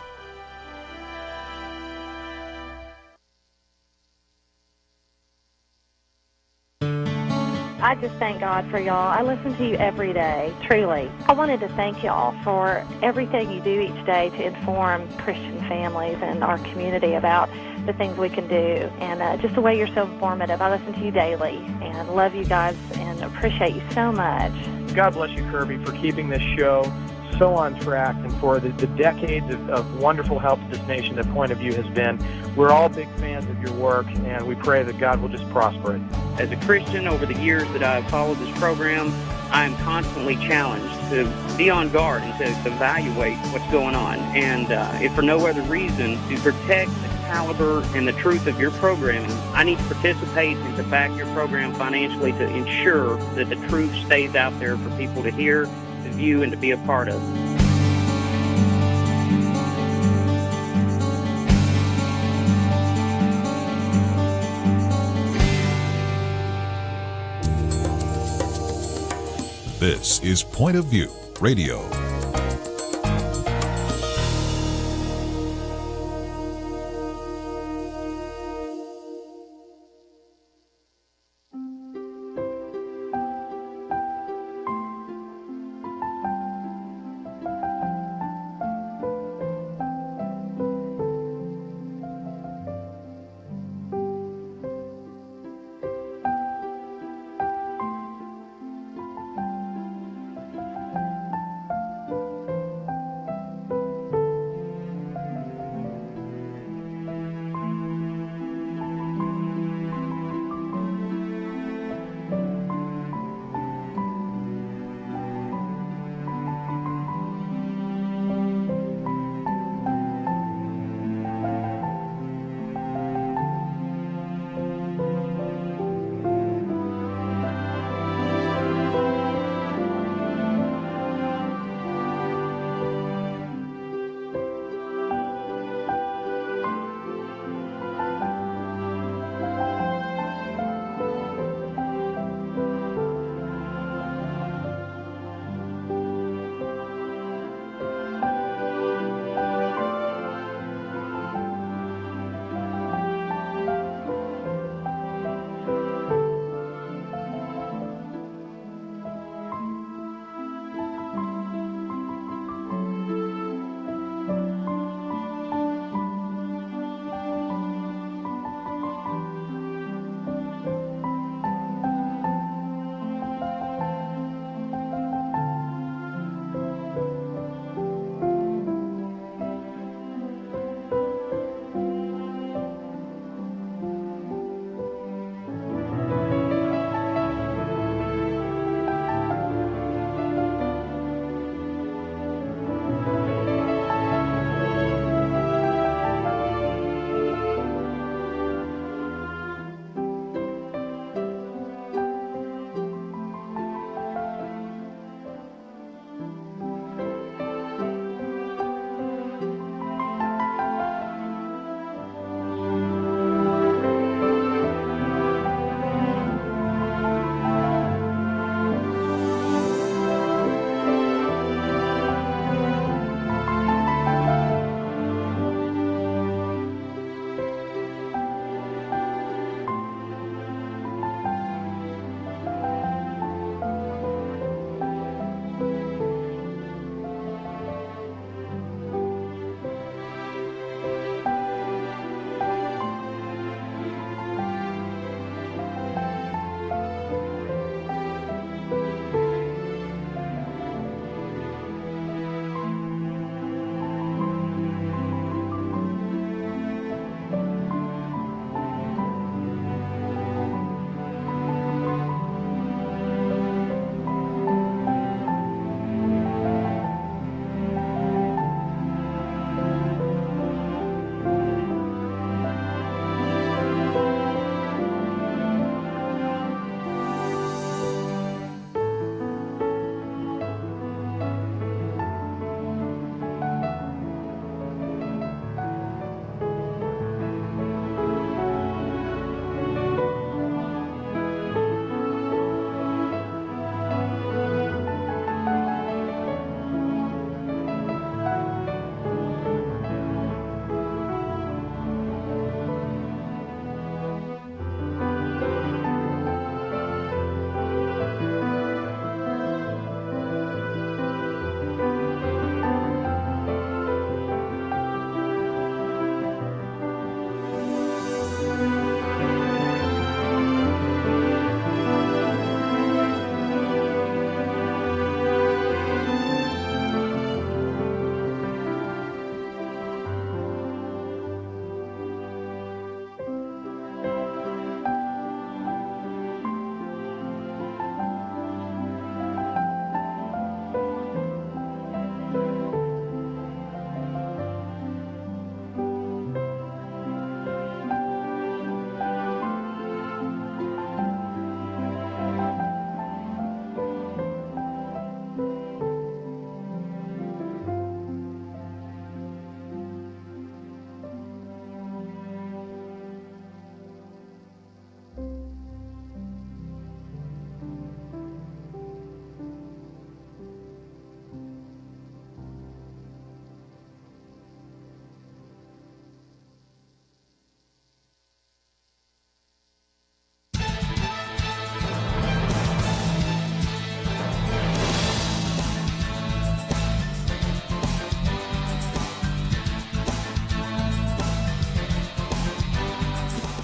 I just thank God for y'all. I listen to you every day, truly. I wanted to thank y'all for everything you do each day to inform Christian families and our community about the things we can do, and just the way you're so informative. I listen to you daily and love you guys and appreciate you so much. God bless you, Kerby, for keeping this show so on track and for the decades of wonderful help to this nation that Point of View has been. We're all big fans of your work, and we pray that God will just prosper it. As a Christian, over the years that I've followed this program, I am constantly challenged to be on guard and to evaluate what's going on. And if for no other reason, to protect the caliber and the truth of your programming, I need to participate and to back your program financially to ensure that the truth stays out there for people to hear, to view, and to be a part of. This is Point of View Radio.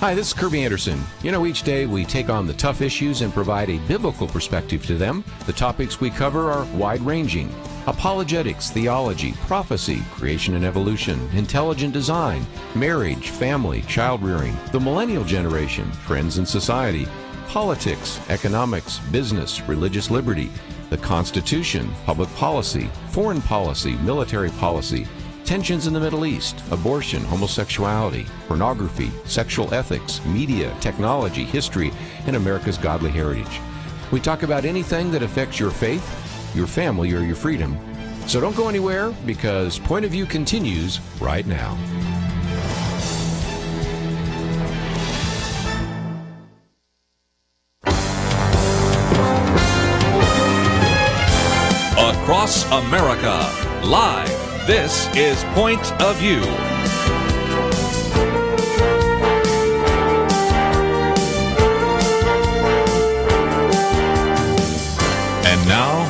Hi, this is Kerby Anderson. You know, each day we take on the tough issues and provide a biblical perspective to them. The topics we cover are wide-ranging. Apologetics, theology, prophecy, creation and evolution, intelligent design, marriage, family, child-rearing, the millennial generation, trends in society, politics, economics, business, religious liberty, the Constitution, public policy, foreign policy, military policy, tensions in the Middle East, abortion, homosexuality, pornography, sexual ethics, media, technology, history, and America's godly heritage. We talk about anything that affects your faith, your family, or your freedom. So don't go anywhere, because Point of View continues right now. Across America, live. This is Point of View. And now,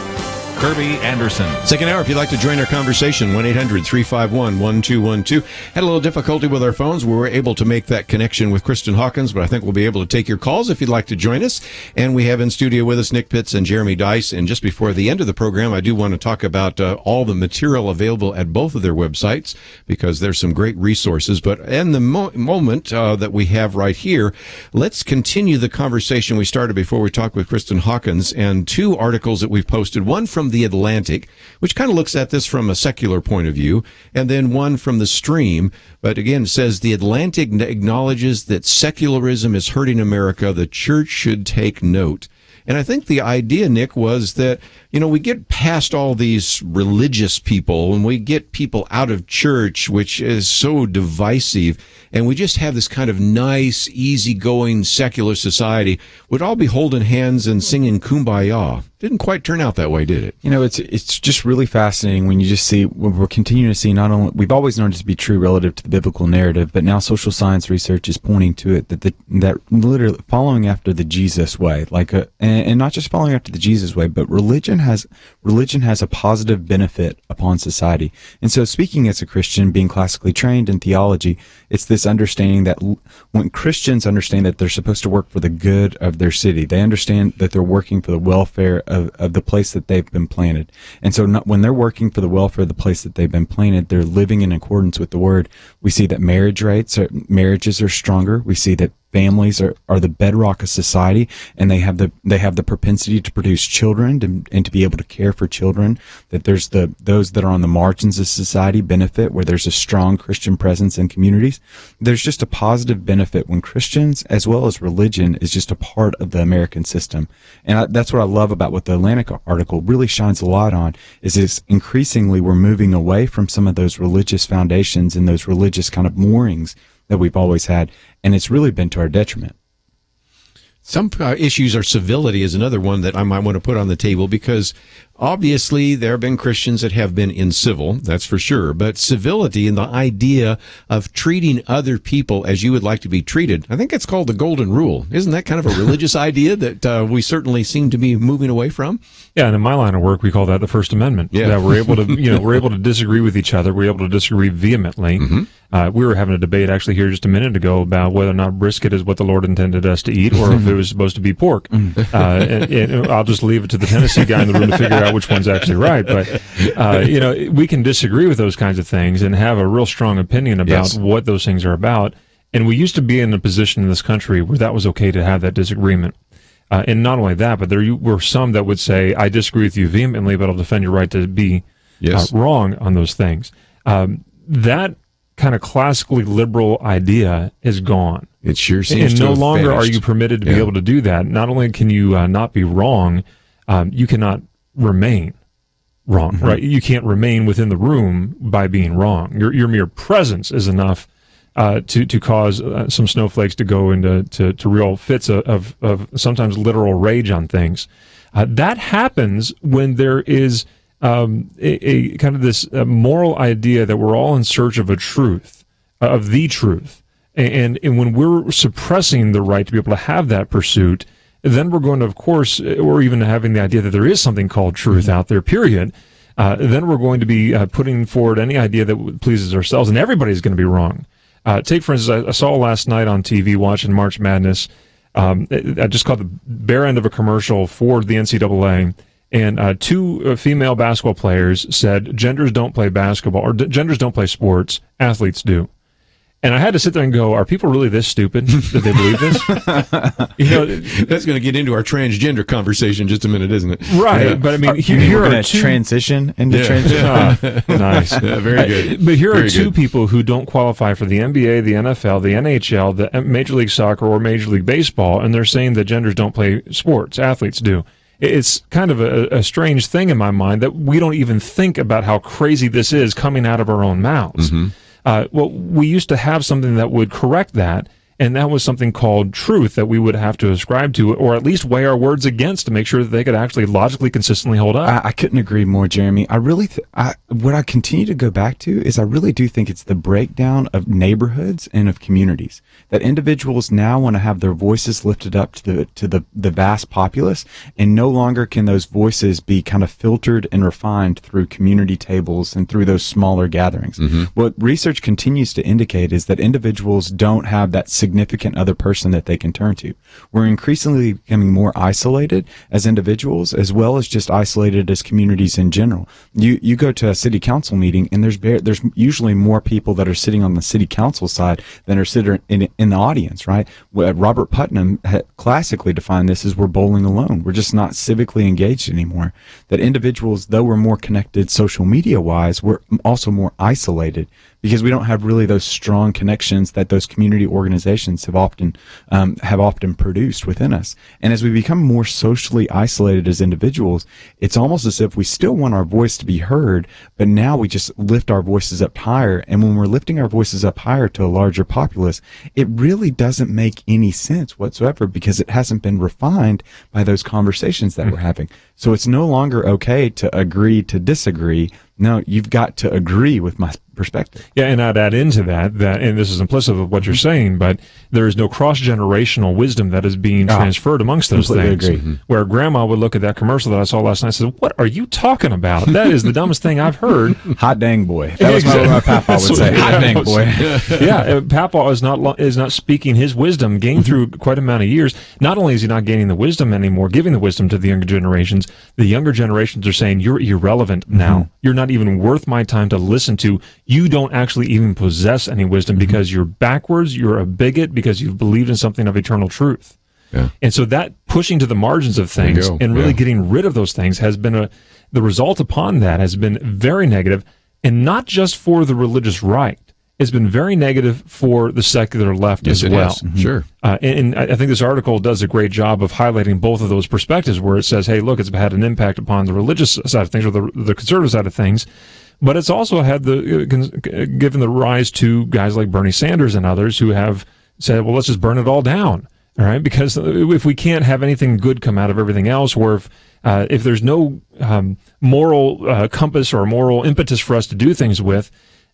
Kerby Anderson. Second hour, if you'd like to join our conversation, 1-800-351-1212. Had a little difficulty with our phones. We were able to make that connection with Kristan Hawkins, but I think we'll be able to take your calls if you'd like to join us. And we have in studio with us Nick Pitts and Jeremy Dice. And just before the end of the program, I do want to talk about all the material available at both of their websites, because there's some great resources. But in the moment that we have right here, let's continue the conversation we started before we talked with Kristan Hawkins, and two articles that we've posted, one from The Atlantic, which kind of looks at this from a secular point of view, and then one from The Stream, but again says The Atlantic acknowledges that secularism is hurting America. The church should take note. And I think the idea, Nick, was that, you know, we get past all these religious people and we get people out of church, which is so divisive, and we just have this kind of nice, easygoing, secular society. We'd all be holding hands and singing Kumbaya. Didn't quite turn out that way, did it? You know, it's just really fascinating when you just see, when we're continuing to see, not only, we've always known it to be true relative to the biblical narrative, but now social science research is pointing to it that literally following after the Jesus way, and not just following after the Jesus way, but religion has a positive benefit upon society. And so, speaking as a Christian, being classically trained in theology, it's this understanding that when Christians understand that they're supposed to work for the good of their city, they understand that they're working for the welfare of the place that they've been planted. And so when they're working for the welfare of the place that they've been planted, they're living in accordance with the word. We see that marriages are stronger. We see that families are the bedrock of society, and they have the propensity to produce children and to be able to care for children. That there's those that are on the margins of society benefit, where there's a strong Christian presence in communities. There's just a positive benefit when Christians, as well as religion, is just a part of the American system. And that's what I love about what the Atlantic article really shines a light on, is increasingly we're moving away from some of those religious foundations and those religious kind of moorings that we've always had, and it's really been to our detriment. Some issues are civility is another one that I might want to put on the table, because obviously there have been Christians that have been incivil, that's for sure, but civility and the idea of treating other people as you would like to be treated, I think it's called the golden rule. Isn't that kind of a religious idea that we certainly seem to be moving away from? Yeah, and in my line of work, we call that the First Amendment. Yeah. That we're able to, we're able to disagree with each other. We're able to disagree vehemently. Mm-hmm. We were having a debate actually here just a minute ago about whether or not brisket is what the Lord intended us to eat, or if it was supposed to be pork. And I'll just leave it to the Tennessee guy in the room to figure out which one's actually right. But we can disagree with those kinds of things and have a real strong opinion about what those things are about. And we used to be in a position in this country where that was okay to have that disagreement. And not only that, but there were some that would say, I disagree with you vehemently, but I'll defend your right to be wrong on those things. That kind of classically liberal idea is gone. It sure seems and to no have longer vanished. are you permitted to be able to do that. Not only can you not be wrong, you cannot remain wrong, right? You can't remain within the room by being wrong. Your mere presence is enough to cause some snowflakes to go into real fits of sometimes literal rage on things. That happens when there is a kind of this moral idea that we're all in search of a truth, of the truth. And when we're suppressing the right to be able to have that pursuit, then we're going to, of course, or even having the idea that there is something called truth out there, period, then we're going to be putting forward any idea that pleases ourselves, and everybody's going to be wrong. Take, for instance, I saw last night on TV watching March Madness. I just caught the bare end of a commercial for the NCAA, and two female basketball players said genders don't play basketball, or genders don't play sports, athletes do. And I had to sit there and go, are people really this stupid that they believe this? That's going to get into our transgender conversation in just a minute, isn't it? Right. Yeah. But I mean, here are two transition into transition. Nice. Yeah, very good. But here are two people who don't qualify for the NBA, the NFL, the NHL, the Major League Soccer, or Major League Baseball, and they're saying that genders don't play sports, athletes do. It's kind of a strange thing in my mind that we don't even think about how crazy this is coming out of our own mouths. Mm-hmm. Well, we used to have something that would correct that, and that was something called truth that we would have to ascribe to, or at least weigh our words against to make sure that they could actually logically, consistently hold up. I couldn't agree more, Jeremy. I really, what I continue to go back to is I really do think it's the breakdown of neighborhoods and of communities. That individuals now want to have their voices lifted up to the vast populace, and no longer can those voices be kind of filtered and refined through community tables and through those smaller gatherings. Mm-hmm. What research continues to indicate is that individuals don't have that significant other person that they can turn to. We're increasingly becoming more isolated as individuals, as well as just isolated as communities in general. You go to a city council meeting, and there's usually more people that are sitting on the city council side than are sitting in the audience, right? Robert Putnam classically defined this as we're bowling alone. We're just not civically engaged anymore. That individuals, though we're more connected social media-wise, we're also more isolated because we don't have really those strong connections that those community organizations have often produced within us. And as we become more socially isolated as individuals, it's almost as if we still want our voice to be heard, but now we just lift our voices up higher. And when we're lifting our voices up higher to a larger populace, it really doesn't make any sense whatsoever because it hasn't been refined by those conversations that we're having. So it's no longer okay to agree to disagree. No, you've got to agree with my perspective. Yeah, and I'd add into that, and this is implicit with what you're saying, but there is no cross-generational wisdom that is being transferred amongst those things. Agree. Mm-hmm. Where grandma would look at that commercial that I saw last night and say, what are you talking about? That is the dumbest thing I've heard. Hot dang boy. That was what my papa would say. Hot dang boy. Yeah, papa is not speaking his wisdom, gained through quite an amount of years. Not only is he not gaining the wisdom anymore, giving the wisdom to the younger generations are saying, you're irrelevant now. You're not even worth my time to listen to. You don't actually even possess any wisdom because you're backwards, you're a bigot because you've believed in something of eternal truth. Yeah. And so that pushing to the margins of things and really getting rid of those things has been the result upon that has been very negative, and not just for the religious right. It's been very negative for the secular left as well. Mm-hmm. Sure. And I think this article does a great job of highlighting both of those perspectives where it says, hey, look, it's had an impact upon the religious side of things or the conservative side of things, but it's also had given the rise to guys like Bernie Sanders and others who have said, well, let's just burn it all down. All right, because if we can't have anything good come out of everything else, or if there's no moral compass or moral impetus for us to do things with,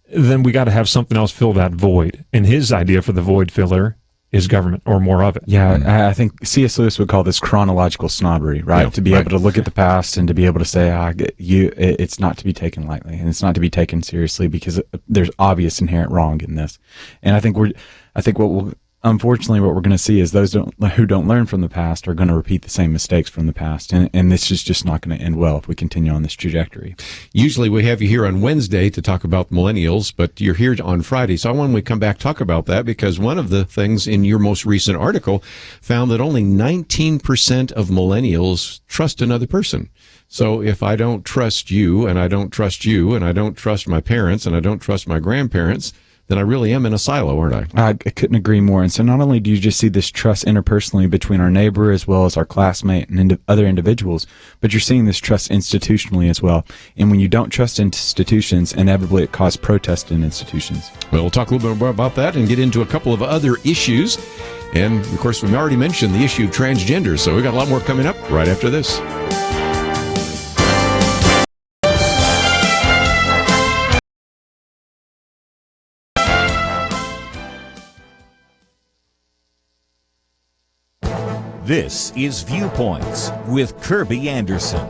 then we got to have something else fill that void. And his idea for the void filler is government, or more of it. Yeah, I think C.S. Lewis would call this chronological snobbery, right? Yeah, to be able to look at the past and to be able to say, it's not to be taken lightly, and it's not to be taken seriously because there's obvious inherent wrong in this. And I think unfortunately, what we're going to see is those who don't learn from the past are going to repeat the same mistakes from the past. And this is just not going to end well if we continue on this trajectory. Usually we have you here on Wednesday to talk about millennials, but you're here on Friday. So I want to come back talk about that because one of the things in your most recent article found that only 19% of millennials trust another person. So if I don't trust you, and I don't trust you, and I don't trust my parents, and I don't trust my grandparents, then I really am in a silo, aren't I? I couldn't agree more. And so not only do you just see this trust interpersonally between our neighbor as well as our classmate and other individuals, but you're seeing this trust institutionally as well. And when you don't trust institutions, inevitably it causes protest in institutions. Well, we'll talk a little bit more about that and get into a couple of other issues. And, of course, we've already mentioned the issue of transgender, so we've got a lot more coming up right after this. This is Viewpoints with Kerby Anderson.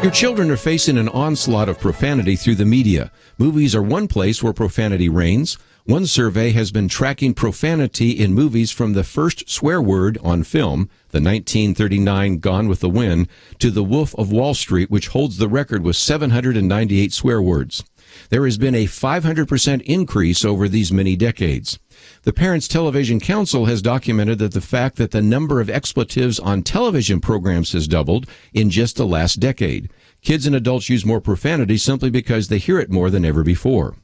Your children are facing an onslaught of profanity through the media. Movies are one place where profanity reigns. One survey has been tracking profanity in movies from the first swear word on film, the 1939 Gone with the Wind, to The Wolf of Wall Street, which holds the record with 798 swear words. There has been a 500% increase over these many decades. The Parents Television Council has documented that the fact that the number of expletives on television programs has doubled in just the last decade. Kids and adults use more profanity simply because they hear it more than ever before.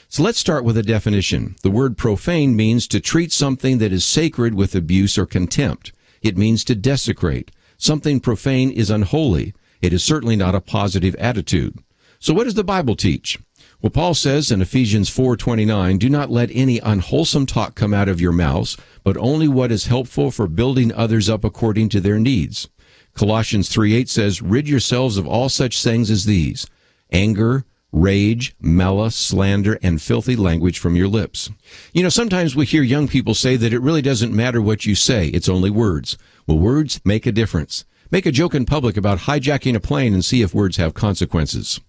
So let's start with a definition. The word profane means to treat something that is sacred with abuse or contempt. It means to desecrate. Something profane is unholy. It is certainly not a positive attitude. So what does the Bible teach? Well, Paul says in Ephesians 4:29, do not let any unwholesome talk come out of your mouths, but only what is helpful for building others up according to their needs. Colossians 3:8 says, rid yourselves of all such things as these: anger, rage, malice, slander, and filthy language from your lips. You know, sometimes we hear young people say that it really doesn't matter what you say, it's only words. Well, words make a difference. Make a joke in public about hijacking a plane and see if words have consequences.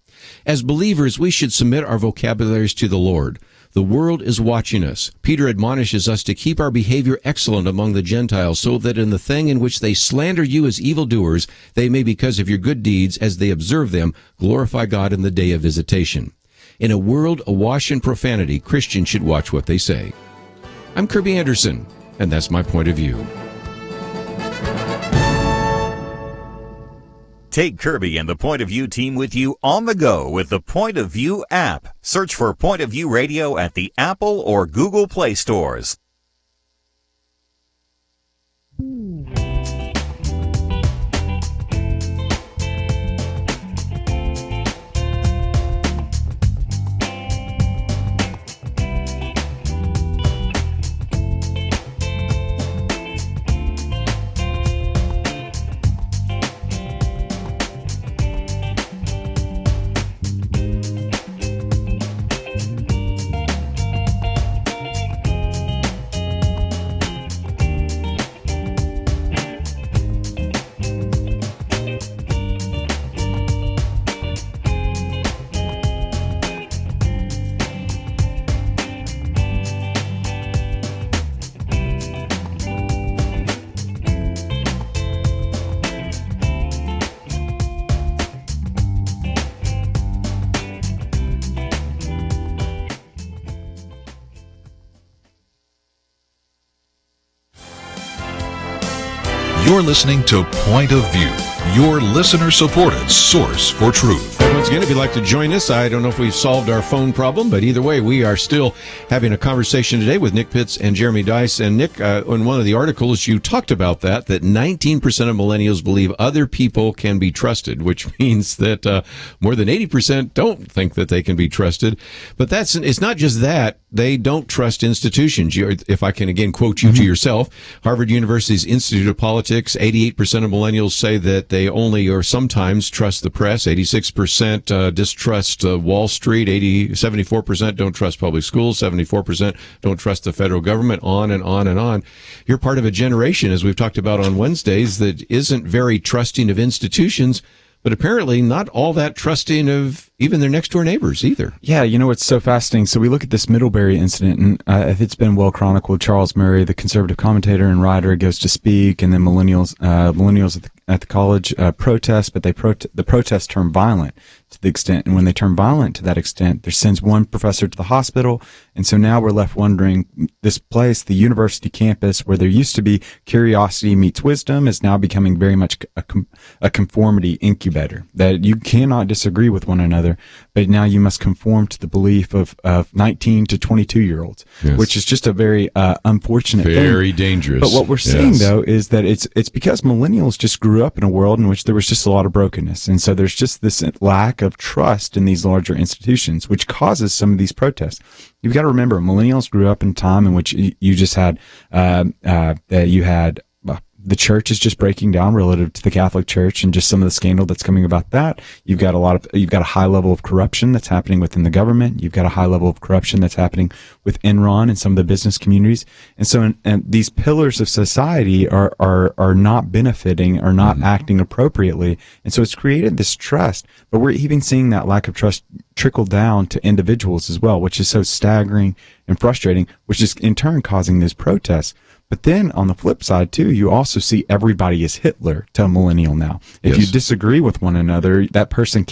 As believers, we should submit our vocabularies to the Lord. The world is watching us. Peter admonishes us to keep our behavior excellent among the Gentiles, so that in the thing in which they slander you as evildoers, they may, because of your good deeds, as they observe them, glorify God in the day of visitation. In a world awash in profanity, Christians should watch what they say. I'm Kerby Anderson, and that's my point of view. Take Kerby and the Point of View team with you on the go with the Point of View app. Search for Point of View Radio at the Apple or Google Play stores. You're listening to Point of View, your listener-supported source for truth. Once again, if you'd like to join us, I don't know if we've solved our phone problem, but either way, we are still having a conversation today with Nick Pitts and Jeremy Dice. And Nick, in one of the articles, you talked about that 19% of millennials believe other people can be trusted, which means that more than 80% don't think that they can be trusted. But it's not just that. They don't trust institutions. If I can again quote you to yourself, Harvard University's Institute of Politics, 88% of millennials say that they only or sometimes trust the press. 86% distrust Wall Street. 74% don't trust public schools. 74% don't trust the federal government. On and on and on. You're part of a generation, as we've talked about on Wednesdays, that isn't very trusting of institutions, but apparently not all that trusting of even their next door neighbors either. Yeah, you know, it's so fascinating. So we look at this Middlebury incident, and it's been well chronicled. Charles Murray, the conservative commentator and writer, goes to speak, and then millennials at the college protest, but the protests turn violent to the extent, and when they turn violent to that extent, there sends one professor to the hospital, and so now we're left wondering, this place, the university campus, where there used to be curiosity meets wisdom, is now becoming very much a conformity incubator, that you cannot disagree with one another, but now you must conform to the belief of 19 to 22-year-olds, yes, which is just a very unfortunate thing. Very dangerous. But what we're seeing, though, is that it's because millennials just grew up in a world in which there was just a lot of brokenness. And so there's just this lack of trust in these larger institutions, which causes some of these protests. You've got to remember, millennials grew up in a time in which you just had, the church is just breaking down relative to the Catholic Church and just some of the scandal that's coming about that. You've got a high level of corruption that's happening within the government. You've got a high level of corruption that's happening with Enron and some of the business communities. And so, and these pillars of society are not benefiting, are not acting appropriately. And so it's created this trust, but we're even seeing that lack of trust trickle down to individuals as well, which is so staggering and frustrating, which is in turn causing these protests. But then on the flip side too, you also see everybody is Hitler to a millennial now. If you disagree with one another, that person you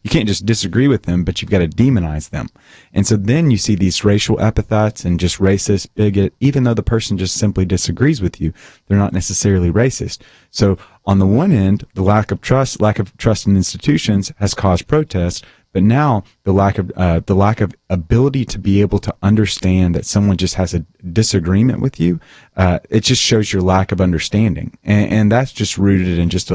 can't just disagree with them, but you've got to demonize them. And so then you see these racial epithets and just racist, bigot, even though the person just simply disagrees with you, they're not necessarily racist. So on the one end, the lack of trust in institutions has caused protests. But now the lack of ability to be able to understand that someone just has a disagreement with you, it just shows your lack of understanding, and that's just rooted in just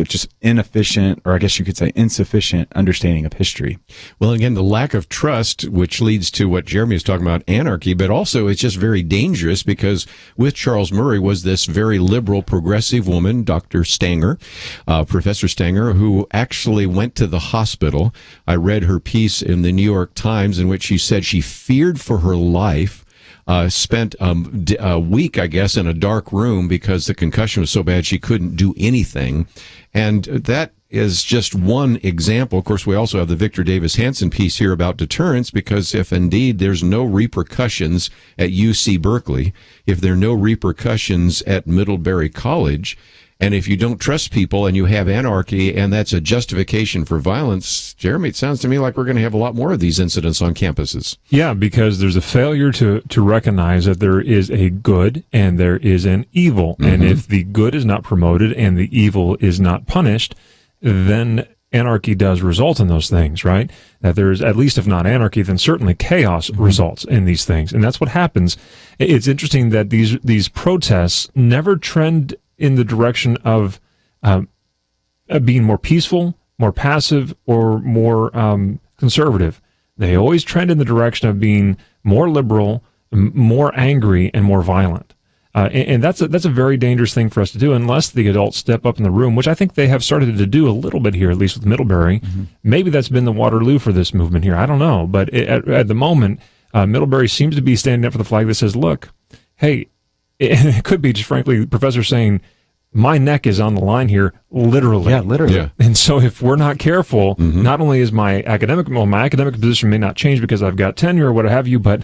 just inefficient, or I guess you could say insufficient understanding of history. Well, again, the lack of trust, which leads to what Jeremy is talking about, anarchy, but also it's just very dangerous because with Charles Murray was this very liberal, progressive woman, Dr. Stanger, Professor Stanger, who actually went to the hospital. I read her piece in the New York Times in which she said she feared for her life. Spent a week, I guess, in a dark room because the concussion was so bad she couldn't do anything. And that is just one example. Of course, we also have the Victor Davis Hanson piece here about deterrence, because if indeed there's no repercussions at UC Berkeley, if there are no repercussions at Middlebury College, and if you don't trust people and you have anarchy and that's a justification for violence, Jeremy, it sounds to me like we're going to have a lot more of these incidents on campuses. Yeah, because there's a failure to recognize that there is a good and there is an evil. Mm-hmm. And if the good is not promoted and the evil is not punished, then anarchy does result in those things, right? That there's, at least if not anarchy, then certainly chaos results in these things. And that's what happens. It's interesting that these protests never trend in the direction of being more peaceful, more passive, or more conservative. They always trend in the direction of being more liberal, more angry, and more violent. And that's a very dangerous thing for us to do unless the adults step up in the room, which I think they have started to do a little bit here, at least with Middlebury. Mm-hmm. Maybe that's been the Waterloo for this movement here. I don't know. But at the moment, Middlebury seems to be standing up for the flag that says, look, hey, it could be just frankly Professor saying, my neck is on the line here, literally. Yeah, literally. Yeah. And so if we're not careful, not only is my academic position may not change because I've got tenure or what have you, but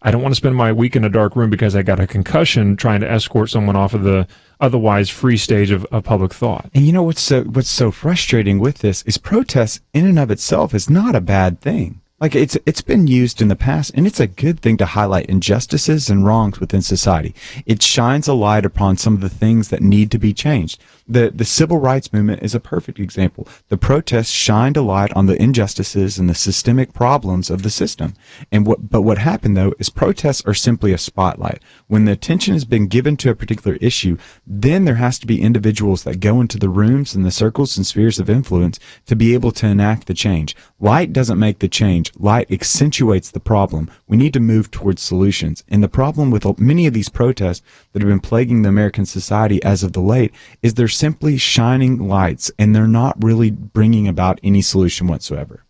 I don't want to spend my week in a dark room because I got a concussion trying to escort someone off of the otherwise free stage of public thought. And you know what's so frustrating with this is protest in and of itself is not a bad thing. Like it's been used in the past, and it's a good thing to highlight injustices and wrongs within society. It shines a light upon some of the things that need to be changed. The civil rights movement is a perfect example. The protests shined a light on the injustices and the systemic problems of the system. But what happened though is protests are simply a spotlight. When the attention has been given to a particular issue, then there has to be individuals that go into the rooms and the circles and spheres of influence to be able to enact the change. Light doesn't make the change. Light accentuates the problem. We need to move towards solutions. And the problem with many of these protests that have been plaguing the American society as of the late is they're simply shining lights, and they're not really bringing about any solution whatsoever.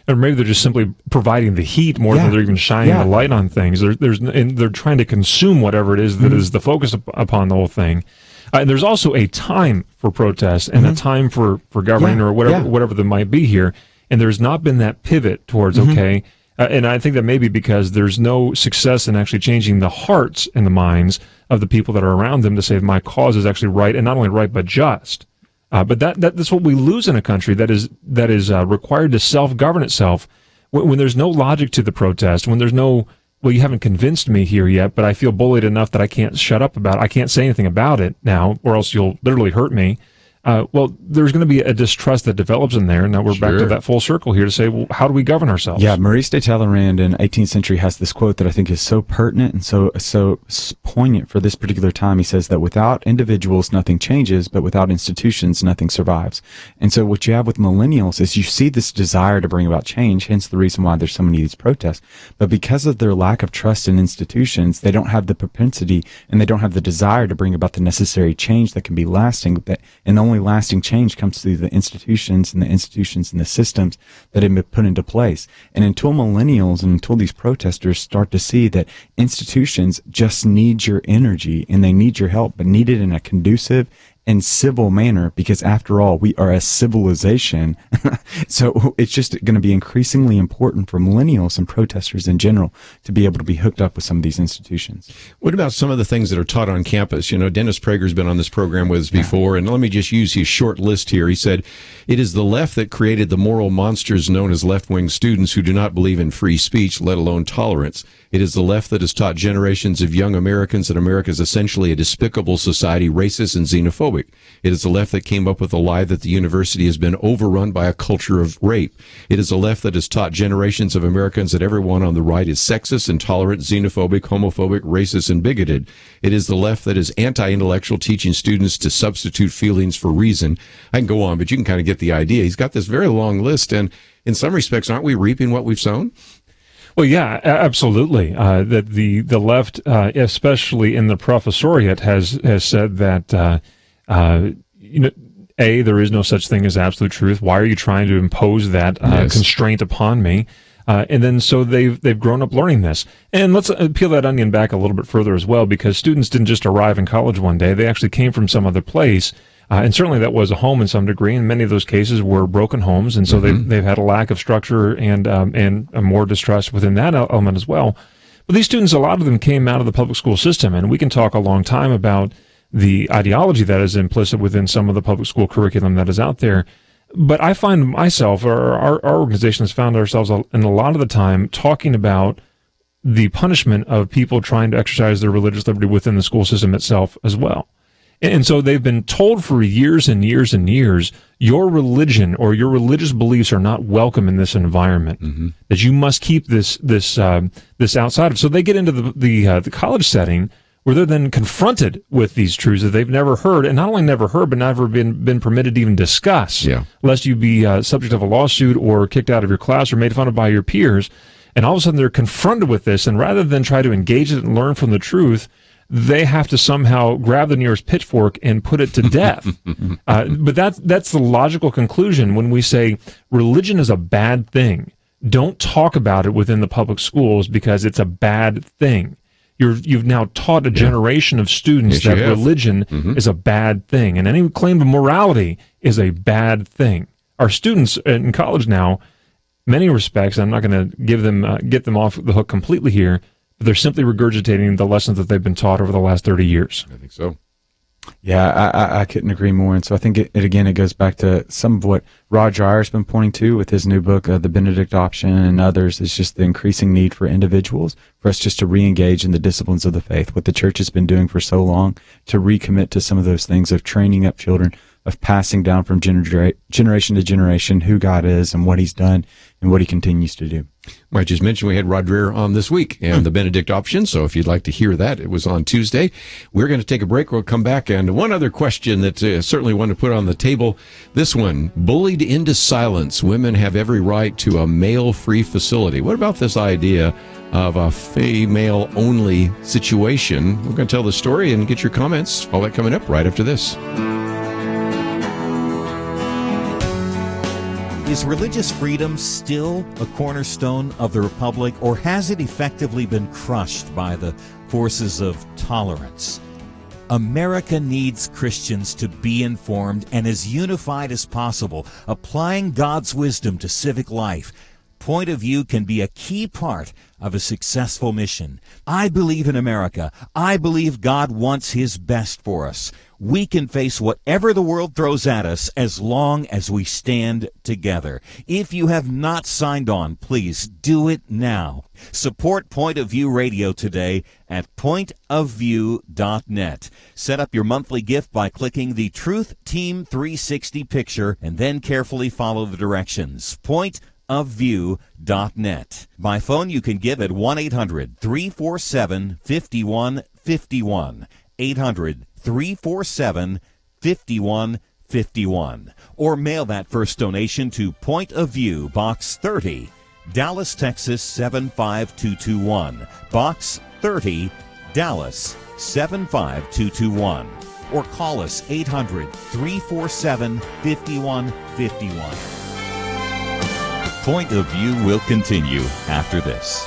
Or maybe they're just simply providing the heat more than they're even shining the light on things. They're trying to consume whatever it is that is the focus upon the whole thing. And there's also a time for protest and a time for governing or whatever there might be here. And there's not been that pivot towards, okay, and I think that may be because there's no success in actually changing the hearts and the minds of the people that are around them to say my cause is actually right, and not only right but just. But that's what we lose in a country that is required to self-govern itself. When there's no logic to the protest, when there's no, well, you haven't convinced me here yet, but I feel bullied enough that I can't shut up about it. I can't say anything about it now, or else you'll literally hurt me. well, there's going to be a distrust that develops in there. Now we're back to that full circle here to say, well, how do we govern ourselves? Yeah, Maurice de Talleyrand in 18th century has this quote that I think is so pertinent and so poignant for this particular time. He says that without individuals, nothing changes, but without institutions, nothing survives. And so what you have with millennials is you see this desire to bring about change, hence the reason why there's so many of these protests. But because of their lack of trust in institutions, they don't have the propensity and they don't have the desire to bring about the necessary change that can be lasting. And the only lasting change comes through the institutions and the systems that have been put into place. And until millennials and until these protesters start to see that institutions just need your energy and they need your help, but need it in a conducive and civil manner, because after all, we are a civilization. So it's just going to be increasingly important for millennials and protesters in general to be able to be hooked up with some of these institutions. What about some of the things that are taught on campus? You know, Dennis Prager's been on this program with us before, and let me just use his short list here. He said, "It is the left that created the moral monsters known as left-wing students who do not believe in free speech, let alone tolerance. It is the left that has taught generations of young Americans that America is essentially a despicable society, racist and xenophobic. It is the left that came up with the lie that the university has been overrun by a culture of rape. It is the left that has taught generations of Americans that everyone on the right is sexist, intolerant, xenophobic, homophobic, racist, and bigoted. It is the left that is anti-intellectual, teaching students to substitute feelings for reason." I can go on, but you can kind of get the idea. He's got this very long list, and in some respects, aren't we reaping what we've sown? Well, yeah, absolutely. That the left, especially in the professoriate, has said that there is no such thing as absolute truth. Why are you trying to impose that constraint upon me? And then so they've grown up learning this. And let's peel that onion back a little bit further as well, because students didn't just arrive in college one day. They actually came from some other place. And certainly that was a home in some degree, and many of those cases were broken homes, and so they've had a lack of structure and more distrust within that element as well. But these students, a lot of them came out of the public school system, and we can talk a long time about the ideology that is implicit within some of the public school curriculum that is out there. But I find myself, or our organization has found ourselves in a lot of the time talking about the punishment of people trying to exercise their religious liberty within the school system itself as well. And so they've been told for years and years and years, your religion or your religious beliefs are not welcome in this environment, that you must keep this outside of. So they get into the college setting where they're then confronted with these truths that they've never heard, and not only never heard, but never been permitted to even discuss, lest you be subject of a lawsuit or kicked out of your class or made fun of by your peers. And all of a sudden they're confronted with this, and rather than try to engage it and learn from the truth, they have to somehow grab the nearest pitchfork and put it to death. But that's the logical conclusion when we say religion is a bad thing. Don't talk about it within the public schools because it's a bad thing. You've now taught a generation of students that religion is a bad thing, and any claim of morality is a bad thing. Our students in college now, many respects, I'm not going to get them off the hook completely here, but they're simply regurgitating the lessons that they've been taught over the last 30 years. I think so. Yeah, I couldn't agree more. And so I think it goes back to some of what Roger Ayer's been pointing to with his new book, The Benedict Option, and others, is just the increasing need for individuals, for us just to re-engage in the disciplines of the faith, what the church has been doing for so long, to recommit to some of those things of training up children, of passing down from generation to generation who God is and what he's done and what he continues to do. I just mentioned we had Roger on this week and the Benedict Option, so if you'd like to hear that, it was on Tuesday. We're going to take a break. We'll come back. And one other question that certainly want to put on the table, this one, bullied into silence. Women have every right to a male-free facility. What about this idea of a female-only situation? We're going to tell the story and get your comments. All that coming up right after this. Is religious freedom still a cornerstone of the Republic, or has it effectively been crushed by the forces of tolerance? America needs Christians to be informed and as unified as possible, applying God's wisdom to civic life. Point of view can be a key part of a successful mission. I believe in America. I believe God wants his best for us. We can face whatever the world throws at us as long as we stand together. If you have not signed on, please do it now. Support Point of View Radio today at pointofview.net. Set up your monthly gift by clicking the Truth Team 360 picture and then carefully follow the directions. Pointofview.net. By phone, you can give at 1-800-347-5151. 800-347-5151. Or mail that first donation to Point of View, Box 30, Dallas, Texas 75221. Box 30, Dallas 75221. Or call us 800-347-5151. Point of View will continue after this.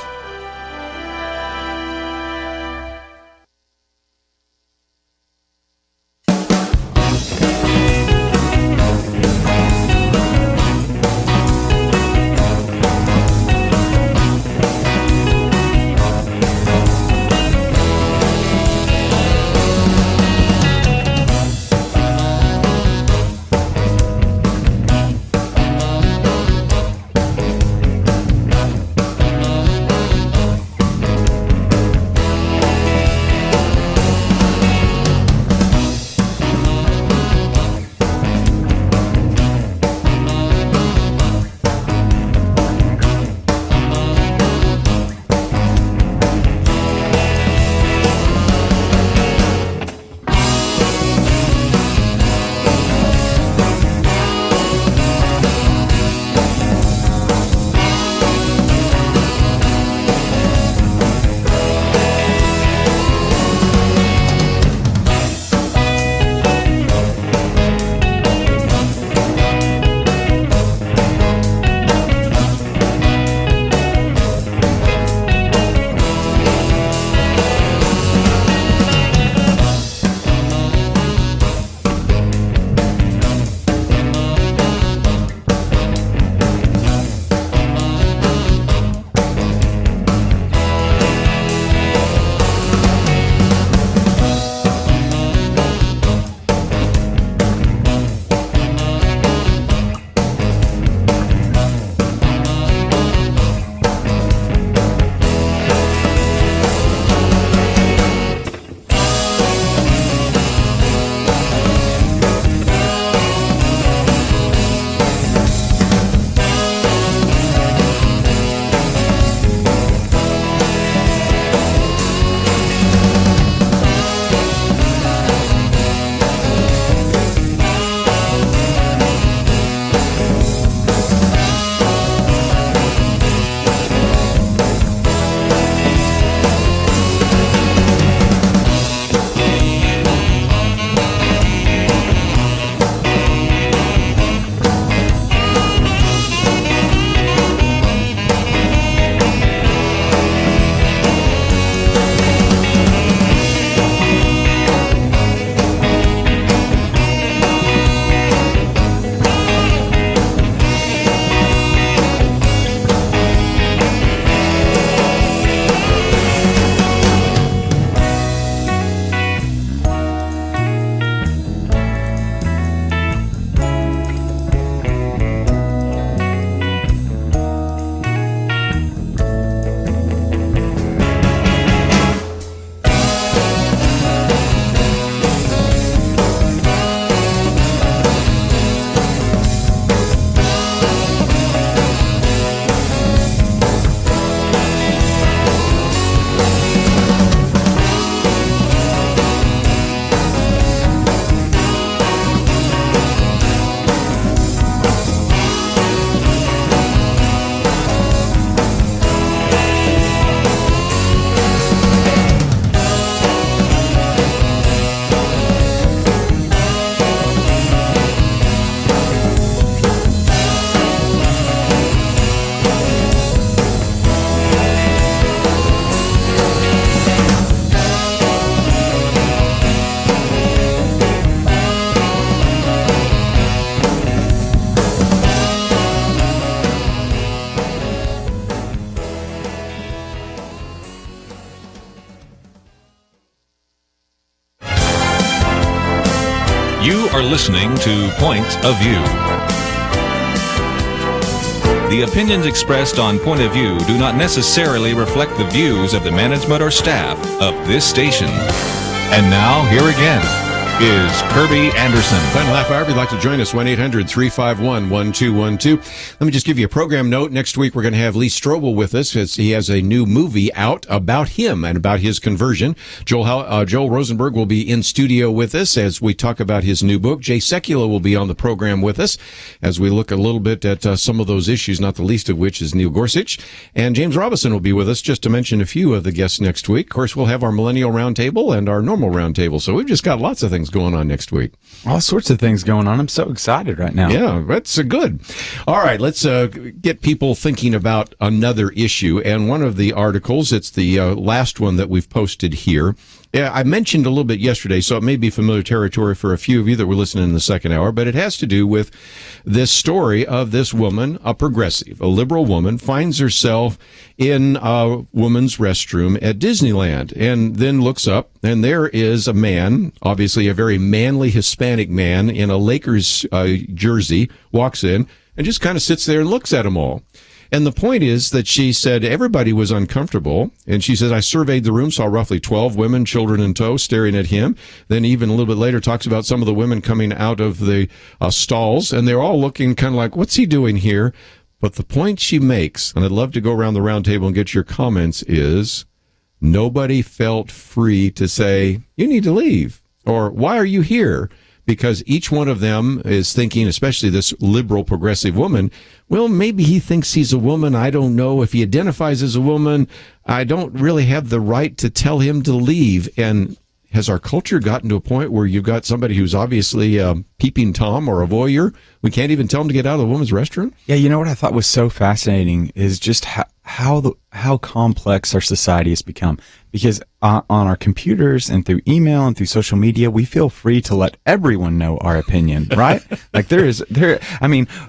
You're listening to Point of View. The opinions expressed on Point of View do not necessarily reflect the views of the management or staff of this station. And now, here again is Kerby Anderson. Final half hour, if you'd like to join us, 1-800-351-1212. Let me just give you a program note. Next week, we're going to have Lee Strobel with us as he has a new movie out about him and about his conversion. Joel Rosenberg will be in studio with us as we talk about his new book. Jay Sekula will be on the program with us as we look a little bit at some of those issues, not the least of which is Neil Gorsuch. And James Robison will be with us, just to mention a few of the guests next week. Of course, we'll have our Millennial Roundtable and our Normal Roundtable. So we've just got lots of things going on next week. All sorts of things going on. I'm so excited right now. Yeah, that's good. All right, let's get people thinking about another issue. And one of the articles, it's the last one that we've posted here. Yeah, I mentioned a little bit yesterday, so it may be familiar territory for a few of you that were listening in the second hour, but it has to do with this story of this woman, a progressive, a liberal woman, finds herself in a woman's restroom at Disneyland and then looks up, and there is a man, obviously a very manly Hispanic man in a Lakers jersey, walks in and just kind of sits there and looks at them all. And the point is that she said everybody was uncomfortable. And she says, I surveyed the room, saw roughly 12 women, children in tow, staring at him. Then even a little bit later talks about some of the women coming out of the stalls, and they're all looking kind of like, what's he doing here? But the point she makes, and I'd love to go around the round table and get your comments, is nobody felt free to say, you need to leave, or why are you here? Because each one of them is thinking, especially this liberal progressive woman, well, maybe he thinks he's a woman. I don't know. If he identifies as a woman, I don't really have the right to tell him to leave. And has our culture gotten to a point where you've got somebody who's obviously a peeping Tom or a voyeur? We can't even tell him to get out of the woman's restroom? Yeah, you know what I thought was so fascinating is just how complex our society has become. Because on our computers and through email and through social media, we feel free to let everyone know our opinion, right? Like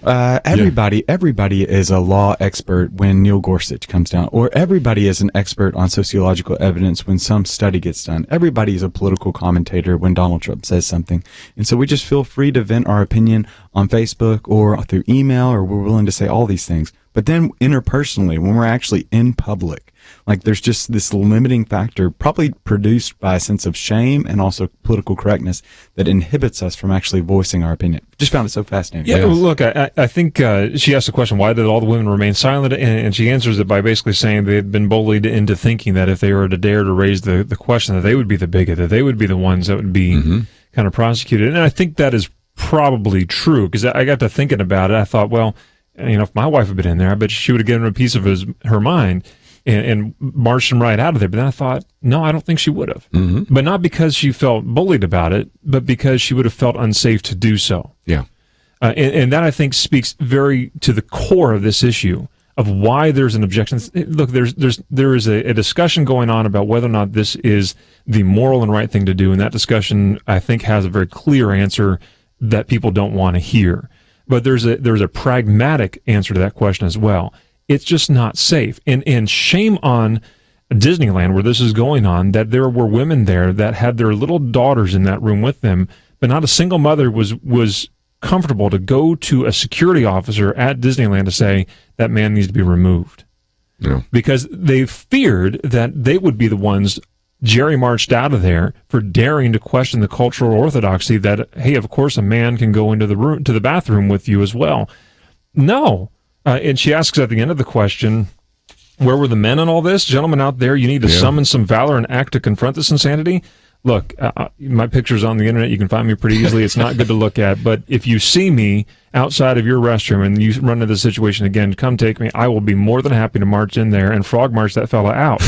everybody is a law expert when Neil Gorsuch comes down, or everybody is an expert on sociological evidence when some study gets done. Everybody is a political commentator when Donald Trump says something. And so we just feel free to vent our opinion on Facebook or through email, or we're willing to say all these things. But then interpersonally, when we're actually in public, like there's just this limiting factor, probably produced by a sense of shame and also political correctness, that inhibits us from actually voicing our opinion. Just found it so fascinating. Yeah, well, look, I think she asked the question, why did all the women remain silent? And she answers it by basically saying they had been bullied into thinking that if they were to dare to raise the question, that they would be the bigot, that they would be the ones that would be kind of prosecuted. And I think that is probably true, because I got to thinking about it. I thought, well, you know, if my wife had been in there, I bet she would have given him a piece of her mind and marched him right out of there. But then I thought, no, I don't think she would have. But not because she felt bullied about it, but because she would have felt unsafe to do so. Yeah. And that, I think, speaks very to the core of this issue of why there's an objection. Look, there is a discussion going on about whether or not this is the moral and right thing to do. And that discussion, I think, has a very clear answer that people don't want to hear. But there's a pragmatic answer to that question as well. It's just not safe. And shame on Disneyland, where this is going on, that there were women there that had their little daughters in that room with them, but not a single mother was comfortable to go to a security officer at Disneyland to say that man needs to be removed. Yeah. Because they feared that they would be the ones Jerry marched out of there for daring to question the cultural orthodoxy that, hey, of course a man can go into the bathroom with you as well. No. And she asks at the end of the question, where were the men in all this? Gentlemen out there, you need to summon some valor and act to confront this insanity. Look, my picture's on the internet. You can find me pretty easily. It's not good to look at. But if you see me outside of your restroom and you run into this situation again, come take me. I will be more than happy to march in there and frog march that fella out.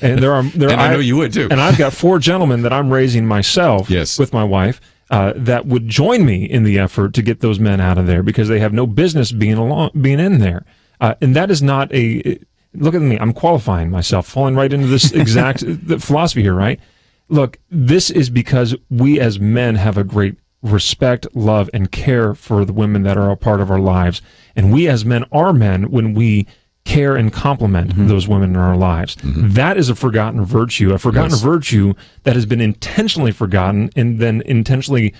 And I know you would too. And I've got 4 gentlemen that I'm raising myself with my wife that would join me in the effort to get those men out of there, because they have no business being in there. And that is not look at me. I'm qualifying myself, falling right into this exact philosophy here, right? Look, this is because we as men have a great respect, love, and care for the women that are a part of our lives. And we as men are men when we care and compliment those women in our lives. That is a forgotten virtue that has been intentionally forgotten and then intentionally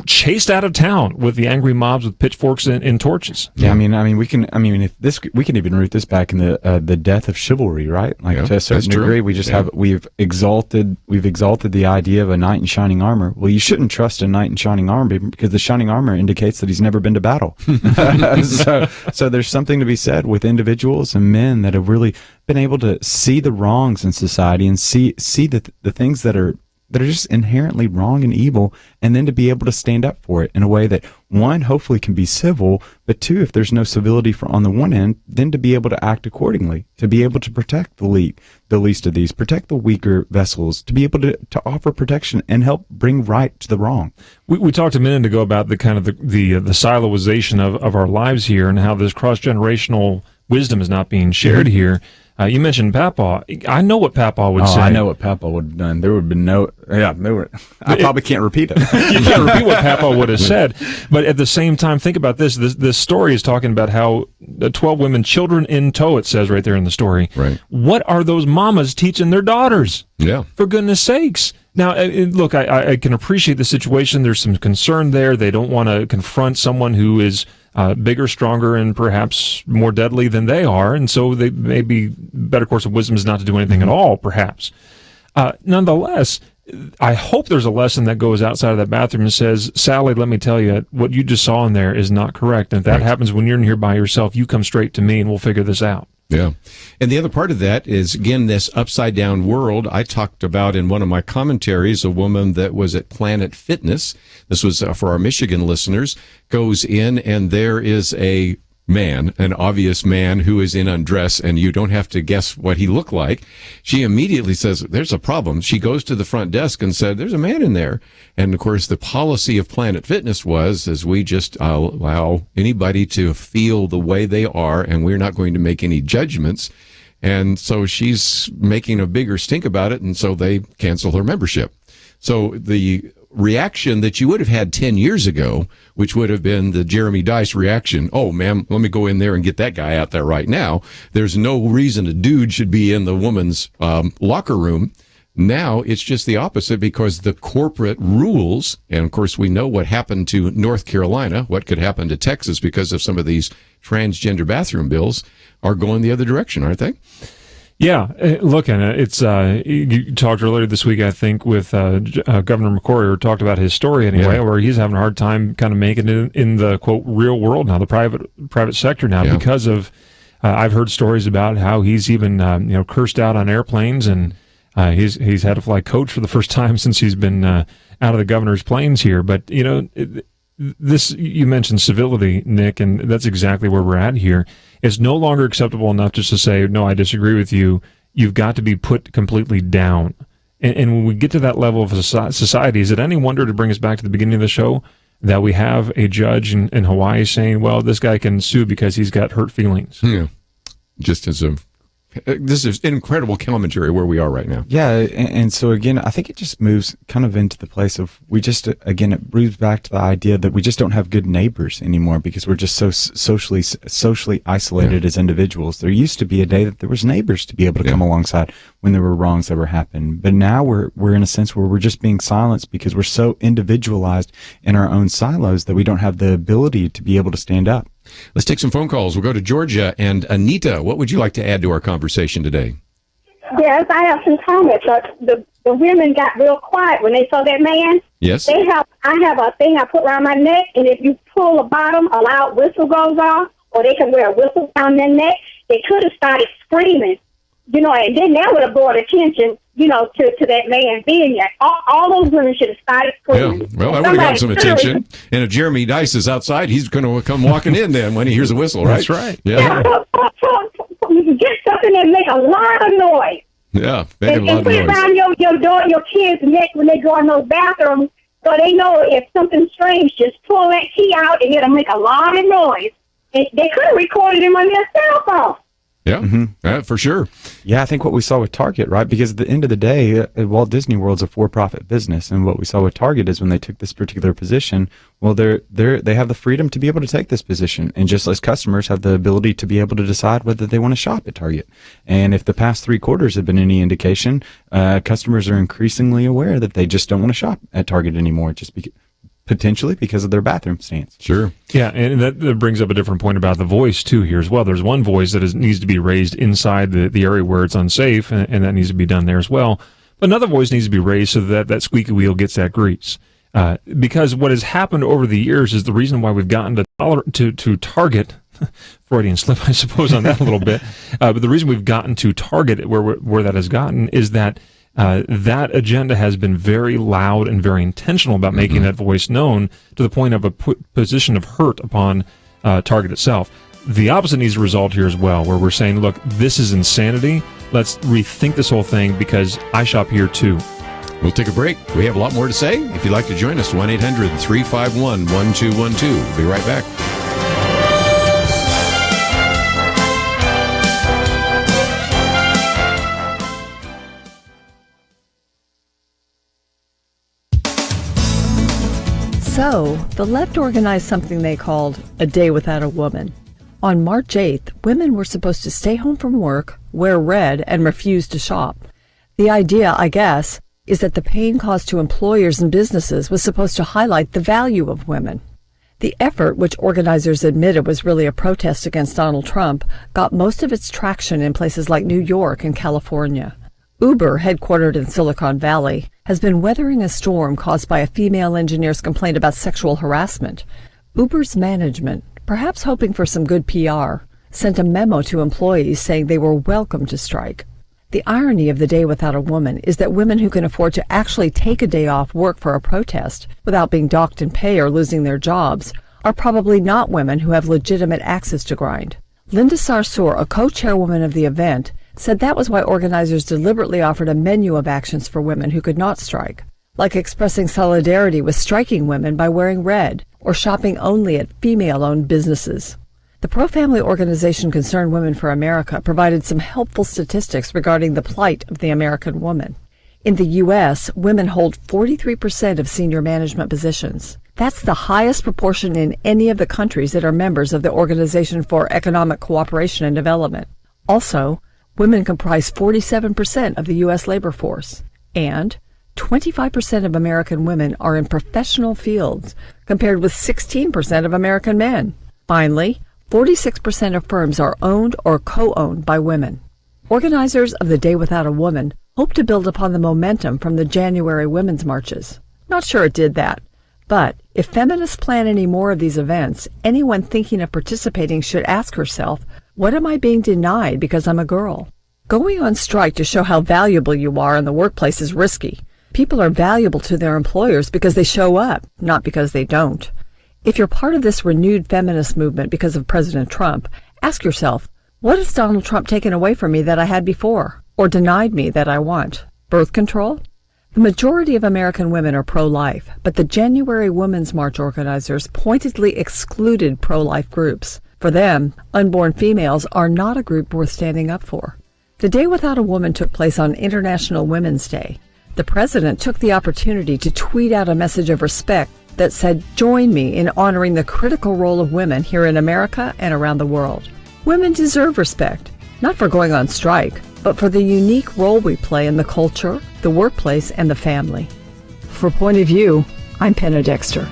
chased out of town with the angry mobs with pitchforks and torches. Yeah, we can even root this back in the death of chivalry, right? Like to a certain degree, we just we've exalted the idea of a knight in shining armor. Well, you shouldn't trust a knight in shining armor because the shining armor indicates that he's never been to battle. So there's something to be said with individuals and men that have really been able to see the wrongs in society and see the things that are just inherently wrong and evil, and then to be able to stand up for it in a way that, one, hopefully can be civil, but two, if there's no civility on the one end, then to be able to act accordingly, to be able to protect the least of these, protect the weaker vessels, to be able to offer protection and help bring right to the wrong. We talked a minute ago about the kind of the siloization of our lives here and how this cross-generational wisdom is not being shared here. You mentioned Papa. I know what Papa would say. I know what Papa would have done. There would have been I probably can't repeat it. You can't repeat what Papa would have said. But at the same time, think about this. This story is talking about how 12 women, children in tow, it says right there in the story. Right. What are those mamas teaching their daughters? Yeah. For goodness sakes. Now, look, I can appreciate the situation. There's some concern there. They don't want to confront someone who is bigger, stronger, and perhaps more deadly than they are, and so they maybe better course of wisdom is not to do anything at all, perhaps. Nonetheless, I hope there's a lesson that goes outside of that bathroom and says, Sally, let me tell you, what you just saw in there is not correct, and if that happens when you're in here by yourself, you come straight to me and we'll figure this out. Yeah. And the other part of that is, again, this upside down world. I talked about in one of my commentaries, a woman that was at Planet Fitness. This was for our Michigan listeners, goes in and there is a man, an obvious man who is in undress, and you don't have to guess what he looked like. She immediately says, there's a problem. She goes to the front desk and said, there's a man in there. And of course, the policy of Planet Fitness was we just allow anybody to feel the way they are, and we're not going to make any judgments. And so she's making a bigger stink about it, and so they cancel her membership. So the reaction that you would have had 10 years ago, which would have been the Jeremy Dice reaction, oh, ma'am, let me go in there and get that guy out there right now. There's no reason a dude should be in the woman's locker room. Now it's just the opposite because the corporate rules, and of course we know what happened to North Carolina, what could happen to Texas because of some of these transgender bathroom bills, are going the other direction, aren't they? Yeah, look, and it's you talked earlier this week, I think, with Governor McCrory, or talked about his story anyway, where he's having a hard time kind of making it in the quote real world now, the private sector now, because of I've heard stories about how he's even cursed out on airplanes, and he's had to fly coach for the first time since he's been out of the governor's planes here. But this, you mentioned civility, Nick, and that's exactly where we're at here. It's no longer acceptable enough just to say, no, I disagree with you. You've got to be put completely down. And when we get to that level of society, is it any wonder, to bring us back to the beginning of the show, that we have a judge in Hawaii saying, well, this guy can sue because he's got hurt feelings? Yeah. Just as this is incredible commentary where we are right now. Yeah, and so again, I think it just moves kind of into the place of it moves back to the idea that we just don't have good neighbors anymore because we're just so socially isolated as individuals. There used to be a day that there was neighbors to be able to come alongside when there were wrongs that were happening, but now we're in a sense where we're just being silenced because we're so individualized in our own silos that we don't have the ability to be able to stand up. Let's take some phone calls. We'll go to Georgia. And Anita, what would you like to add to our conversation today? Yes, I have some comments. The women got real quiet when they saw that man. Yes. I have a thing I put around my neck, and if you pull the bottom, a loud whistle goes off, or they can wear a whistle around their neck. They could have started screaming, and then that would have brought attention, to that man being there. All those women should have started screaming. Yeah, well, that would have gotten some attention. And if Jeremy Dice is outside, he's going to come walking in then when he hears a whistle, right? That's right. Yeah. Get something that make a lot of noise. Yeah, making a lot of noise. And put it around your kids' neck when they go in those bathrooms, so they know if something's strange, just pull that key out and it'll make a lot of noise. And they could have recorded him on their cell phone. Yeah, for sure. Yeah, I think what we saw with Target, right? Because at the end of the day, Walt Disney World's a for-profit business, and what we saw with Target is when they took this particular position, well, they have the freedom to be able to take this position, and just as customers have the ability to be able to decide whether they want to shop at Target. And if the past 3 quarters have been any indication, customers are increasingly aware that they just don't want to shop at Target anymore, just potentially because of their bathroom stance. Sure. Yeah, and that brings up a different point about the voice, too, here as well. There's one voice that needs to be raised inside the area where it's unsafe, and that needs to be done there as well. But another voice needs to be raised so that squeaky wheel gets that grease. Because what has happened over the years is the reason why we've gotten to target Freudian slip, I suppose, on that a little bit. But the reason we've gotten to target it where that has gotten is that that agenda has been very loud and very intentional about making that voice known to the point of a position of hurt upon target itself. The opposite needs to result here as well, where we're saying, look, this is insanity. Let's rethink this whole thing because I shop here too. We'll take a break. We have a lot more to say. If you'd like to join us, 1-800-351-1212. We'll be right back. So, the left organized something they called a day without a woman. On March 8th, women were supposed to stay home from work, wear red, and refuse to shop. The idea, I guess, is that the pain caused to employers and businesses was supposed to highlight the value of women. The effort, which organizers admitted was really a protest against Donald Trump, got most of its traction in places like New York and California. Uber, headquartered in Silicon Valley, has been weathering a storm caused by a female engineer's complaint about sexual harassment. Uber's management, perhaps hoping for some good PR, sent a memo to employees saying they were welcome to strike. The irony of the day without a woman is that women who can afford to actually take a day off work for a protest without being docked in pay or losing their jobs are probably not women who have legitimate axes to grind. Linda Sarsour, a co-chairwoman of the event, said that was why organizers deliberately offered a menu of actions for women who could not strike, like expressing solidarity with striking women by wearing red or shopping only at female-owned businesses. The pro-family organization Concerned Women for America provided some helpful statistics regarding the plight of the American woman. In the U.S., women hold 43% of senior management positions. That's the highest proportion in any of the countries that are members of the Organization for Economic Cooperation and Development. Also, women comprise 47% of the U.S. labor force, and 25% of American women are in professional fields, compared with 16% of American men. Finally, 46% of firms are owned or co-owned by women. Organizers of the Day Without a Woman hope to build upon the momentum from the January women's marches. Not sure it did that, but if feminists plan any more of these events, anyone thinking of participating should ask herself, what am I being denied because I'm a girl? Going on strike to show how valuable you are in the workplace is risky. People are valuable to their employers because they show up, not because they don't. If you're part of this renewed feminist movement because of President Trump, ask yourself, what has Donald Trump taken away from me that I had before, or denied me that I want? Birth control? The majority of American women are pro-life, but the January Women's March organizers pointedly excluded pro-life groups. For them, unborn females are not a group worth standing up for. The Day Without a Woman took place on International Women's Day. The president took the opportunity to tweet out a message of respect that said, join me in honoring the critical role of women here in America and around the world. Women deserve respect, not for going on strike, but for the unique role we play in the culture, the workplace, and the family. For Point of View, I'm Penna Dexter.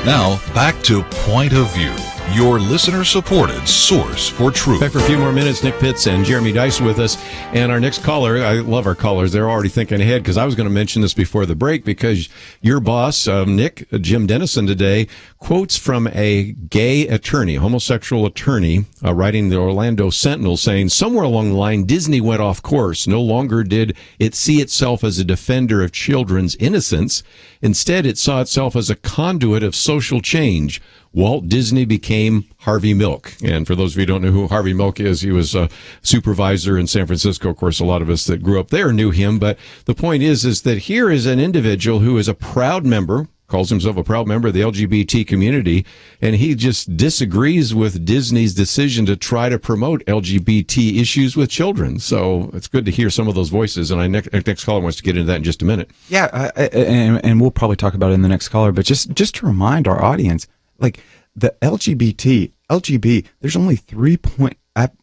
Now, back to Point of View, your listener-supported source for truth. Back for a few more minutes. Nick Pitts and Jeremy Dice with us. And our next caller, I love our callers. They're already thinking ahead because I was going to mention this before the break because your boss, Nick, Jim Denison today, quotes from a gay attorney, homosexual attorney, writing the Orlando Sentinel saying, somewhere along the line, Disney went off course. No longer did it see itself as a defender of children's innocence. Instead, it saw itself as a conduit of social change. Walt Disney became Harvey Milk. And for those of you who don't know who Harvey Milk is, he was a supervisor in San Francisco. Of course, a lot of us that grew up there knew him. But the point is that here is an individual who is a proud member calls himself a proud member of the LGBT community, and he just disagrees with Disney's decision to try to promote LGBT issues with children. So it's good to hear some of those voices, and next caller wants to get into that in just a minute. Yeah, and we'll probably talk about it in the next caller, but just to remind our audience, like the LGB, there's only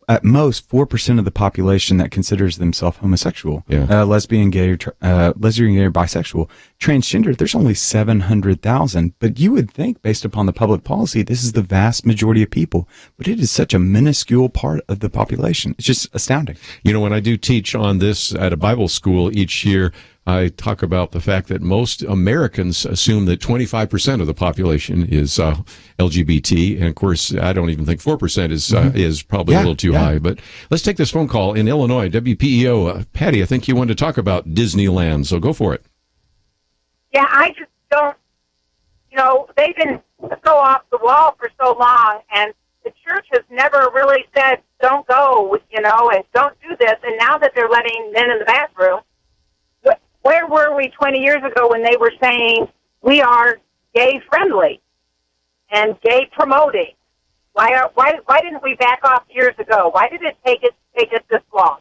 at most 4% of the population that considers themselves homosexual, lesbian, gay, or bisexual. Transgender, there's only 700,000. But you would think, based upon the public policy, this is the vast majority of people. But it is such a minuscule part of the population. It's just astounding. You know, when I do teach on this at a Bible school each year, I talk about the fact that most Americans assume that 25% of the population is LGBT, and of course, I don't even think 4% is probably a little too high. But let's take this phone call in Illinois. WPEO, Patty, I think you wanted to talk about Disneyland, so go for it. Yeah, I just don't. You know, they've been so off the wall for so long, and the church has never really said, "Don't go," you know, and don't do this. And now that they're letting men in the bathroom. Where were we 20 years ago when they were saying we are gay friendly and gay promoting? Why didn't we back off years ago? Why did it take us this long?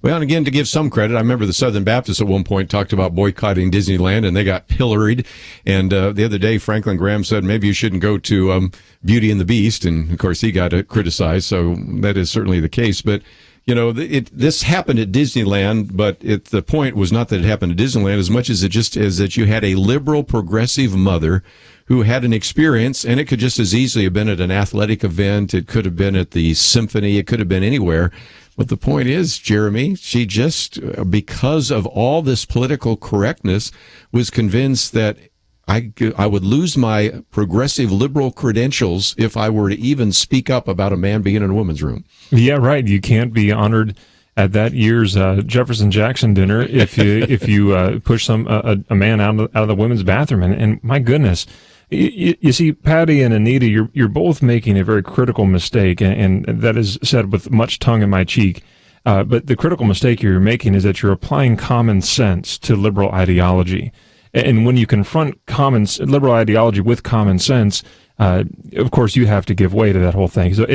Well, and again, to give some credit, I remember the Southern Baptists at one point talked about boycotting Disneyland, and they got pilloried. And the other day, Franklin Graham said maybe you shouldn't go to Beauty and the Beast, and of course he got criticized. So that is certainly the case, but. You know, this happened at Disneyland, but the point was not that it happened at Disneyland as much as it just is that you had a liberal, progressive mother who had an experience, and it could just as easily have been at an athletic event. It could have been at the symphony. It could have been anywhere. But the point is, Jeremy, she just, because of all this political correctness, was convinced that I would lose my progressive liberal credentials if I were to even speak up about a man being in a woman's room. Yeah, right. You can't be honored at that year's Jefferson Jackson dinner if you push a man out of the women's bathroom. And my goodness, you see, Patty and Anita, you're both making a very critical mistake, and that is said with much tongue in my cheek. But the critical mistake you're making is that you're applying common sense to liberal ideology. And when you confront liberal ideology with common sense, of course, you have to give way to that whole thing. So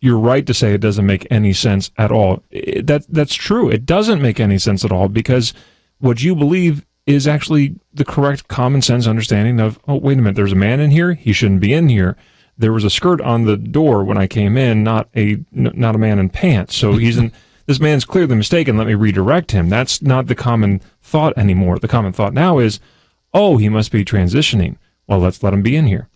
you're right to say it doesn't make any sense at all. That's true. It doesn't make any sense at all because what you believe is actually the correct common sense understanding of, oh, wait a minute, there's a man in here. He shouldn't be in here. There was a skirt on the door when I came in, not a man in pants. So this man's clearly mistaken. Let me redirect him. That's not the common thought anymore. The common thought now is, oh, he must be transitioning. Well, let's let him be in here.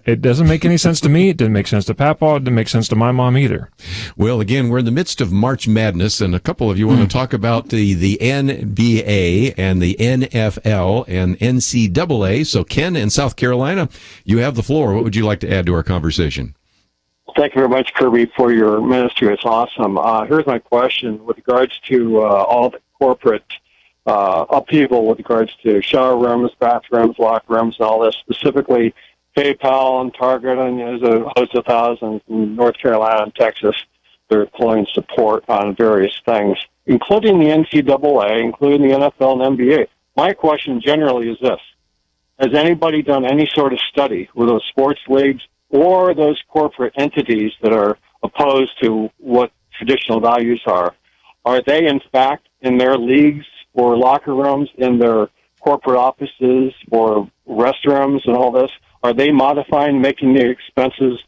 It doesn't make any sense to me. It didn't make sense to Papa. It didn't make sense to my mom either. Well, again, we're in the midst of March Madness, and a couple of you want to talk about the NBA and the NFL and NCAA. So, Ken in South Carolina, you have the floor. What would you like to add to our conversation? Thank you very much, Kerby, for your ministry. It's awesome. Here's my question with regards to all the corporate upheaval with regards to shower rooms, bathrooms, locker rooms, and all this, specifically PayPal and Target, and there's a host of thousands in North Carolina and Texas. They're deploying support on various things, including the NCAA, including the NFL and NBA. My question generally is this. Has anybody done any sort of study with those sports leagues or those corporate entities that are opposed to what traditional values are? Are they, in fact, in their leagues or locker rooms, in their corporate offices or restrooms and all this, are they modifying, making the expenses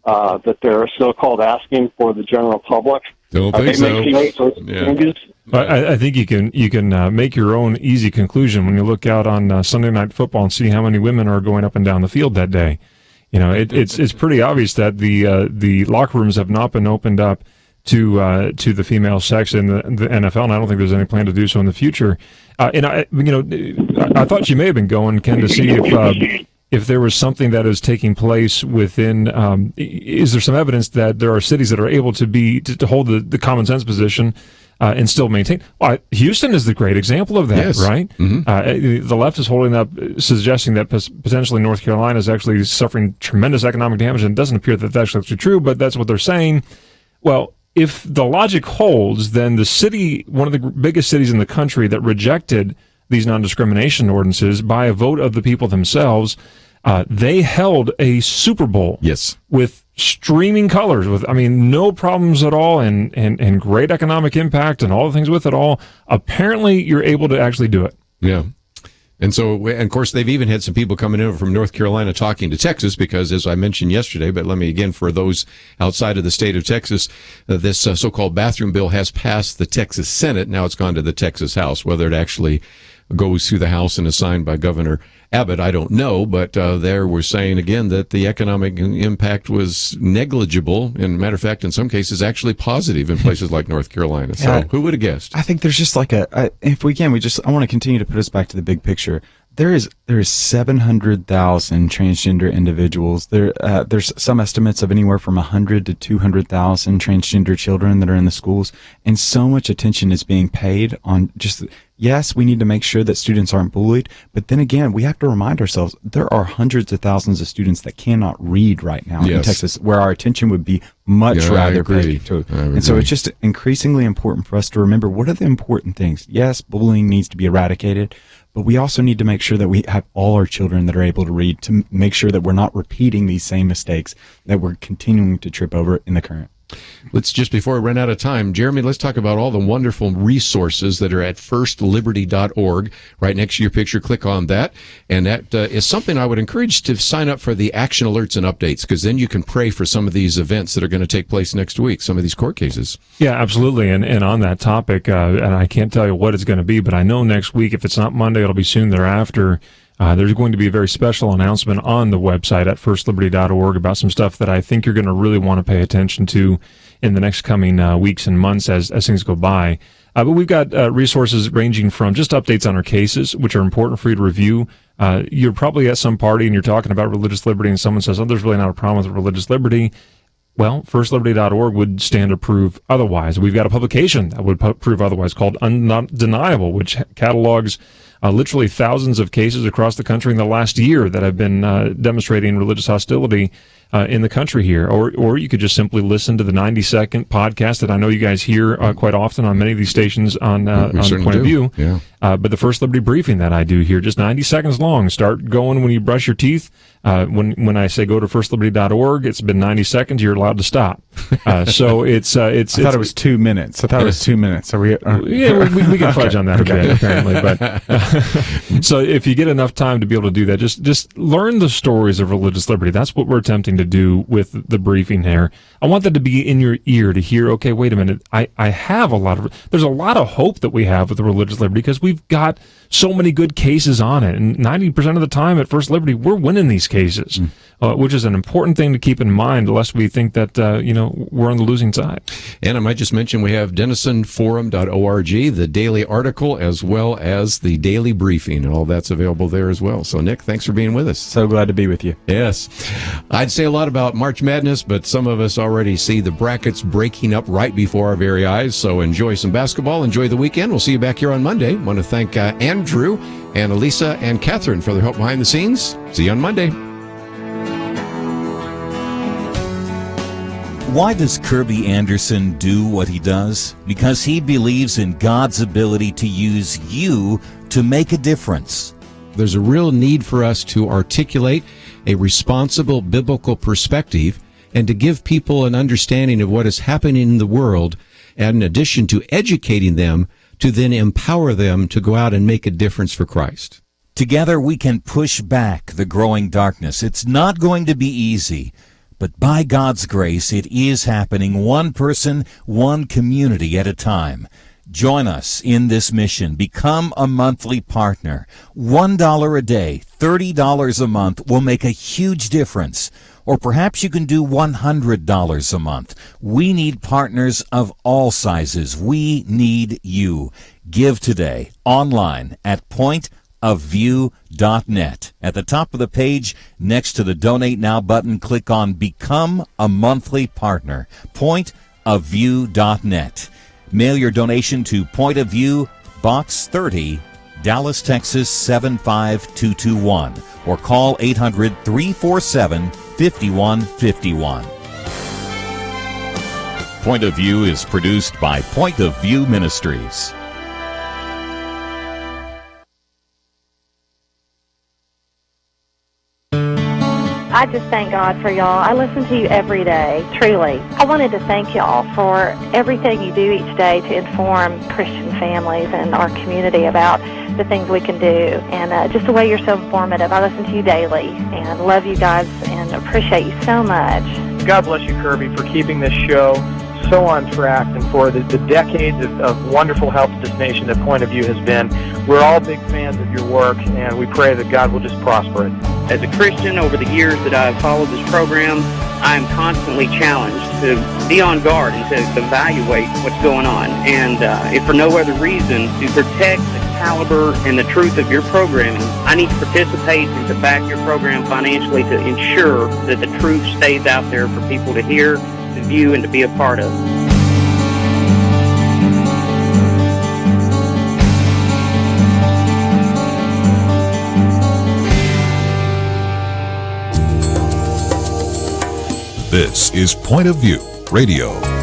that they're so-called asking for the general public? Don't are think they making so. those changes? I think you can make your own easy conclusion when you look out on Sunday Night Football and see how many women are going up and down the field that day. You know, it's pretty obvious that the locker rooms have not been opened up to the female sex in the NFL, and I don't think there's any plan to do so in the future. And I thought you may have been going, Ken, to see if there was something that is taking place within. Is there some evidence that there are cities that are able to hold the common sense position and still maintain? Houston is the great example of that, yes. Right? Mm-hmm. The left is holding up, suggesting that potentially North Carolina is actually suffering tremendous economic damage, and it doesn't appear that that's actually true, but that's what they're saying. Well, if the logic holds, then the city, one of the biggest cities in the country that rejected these non-discrimination ordinances by a vote of the people themselves. They held a Super Bowl. Yes. With streaming colors, with, I mean, no problems at all, and great economic impact and all the things with it all. Apparently, you're able to actually do it. Yeah. And so, and of course, they've even had some people coming in from North Carolina talking to Texas because, as I mentioned yesterday, but let me again, for those outside of the state of Texas, this so-called bathroom bill has passed the Texas Senate. Now it's gone to the Texas House. Whether it actually goes through the House and is signed by Governor Abbott, I don't know, but there we're saying again that the economic impact was negligible, and matter of fact, in some cases, actually positive in places like North Carolina. So who would have guessed? I think there's just like if we can, I want to continue to put us back to the big picture. There is 700,000 transgender individuals. There's some estimates of anywhere from 100 to 200,000 transgender children that are in the schools, and so much attention is being paid on just. Yes, we need to make sure that students aren't bullied, but then again, we have to remind ourselves there are hundreds of thousands of students that cannot read right now in Texas, where our attention would be much rather paid to. And so it's just increasingly important for us to remember what are the important things. Yes, bullying needs to be eradicated, but we also need to make sure that we have all our children that are able to read, to make sure that we're not repeating these same mistakes that we're continuing to trip over in the current. Let's just, before we run out of time, Jeremy, let's talk about all the wonderful resources that are at firstliberty.org. Right next to your picture, click on that. And that is something I would encourage to sign up for, the action alerts and updates, because then you can pray for some of these events that are going to take place next week, some of these court cases. Yeah, absolutely. And on that topic, and I can't tell you what it's going to be, but I know next week, if it's not Monday, it'll be soon thereafter. There's going to be a very special announcement on the website at firstliberty.org about some stuff that I think you're going to really want to pay attention to in the next coming weeks and months as things go by. But we've got resources ranging from just updates on our cases, which are important for you to review. You're probably at some party and you're talking about religious liberty, and someone says, oh, there's really not a problem with religious liberty. Well, firstliberty.org would stand to prove otherwise. We've got a publication that would prove otherwise called Undeniable, which catalogs literally thousands of cases across the country in the last year that have been demonstrating religious hostility in the country here. Or you could just simply listen to the 90-second podcast that I know you guys hear quite often on many of these stations on Point of View. Yeah. But the First Liberty briefing that I do here, just 90 seconds long. Start going when you brush your teeth. When I say go to firstliberty.org, it's been 90 seconds. You're allowed to stop. So it's. I thought it was 2 minutes. I thought it was 2 minutes. Are we? Yeah, we can fudge on that a bit, apparently. But so if you get enough time to be able to do that, just learn the stories of religious liberty. That's what we're attempting to do with the briefing here. I want that to be in your ear to hear. Okay, wait a minute. I have there's a lot of hope that we have with the religious liberty because we've got so many good cases on it, and 90% of the time at First Liberty we're winning these cases, which is an important thing to keep in mind, lest we think that we're on the losing side. And I might just mention we have denisonforum.org, the daily article as well as the daily briefing, and all that's available there as well. So Nick, thanks for being with us. So glad to be with you. Yes, I'd say a lot about March Madness, but some of us already see the brackets breaking up right before our very eyes. So enjoy some basketball, enjoy the weekend. We'll see you back here on Monday. I want to thank Andrew and Elisa and Catherine for their help behind the scenes. See you on Monday. Why does Kerby Anderson do what he does? Because he believes in God's ability to use you to make a difference. There's a real need for us to articulate a responsible biblical perspective and to give people an understanding of what is happening in the world, and in addition to educating them, to then empower them to go out and make a difference for Christ. Together we can push back the growing darkness. It's not going to be easy, but by God's grace, it is happening, one person, one community at a time. Join us in this mission. Become a monthly partner. $1 a day, $30 a month will make a huge difference. Or perhaps you can do $100 a month. We need partners of all sizes. We need you. Give today online at pointofview.net. At the top of the page, next to the Donate Now button, click on Become a Monthly Partner. Pointofview.net. Mail your donation to Point of View, Box 30, Dallas, Texas 75221, or call 800-347-5151. Point of View is produced by Point of View Ministries. I just thank God for y'all. I listen to you every day, truly. I wanted to thank y'all for everything you do each day to inform Christian families and our community about the things we can do, and just the way you're so informative. I listen to you daily and love you guys and appreciate you so much. God bless you, Kerby, for keeping this show so on track and for the decades of wonderful help to this nation that Point of View has been. We're all big fans of your work, and we pray that God will just prosper it. As a Christian, over the years that I've followed this program, I am constantly challenged to be on guard and to evaluate what's going on. And if for no other reason, to protect the caliber and the truth of your programming, I need to participate and to back your program financially to ensure that the truth stays out there for people to hear, to view, and to be a part of. This is Point of View Radio.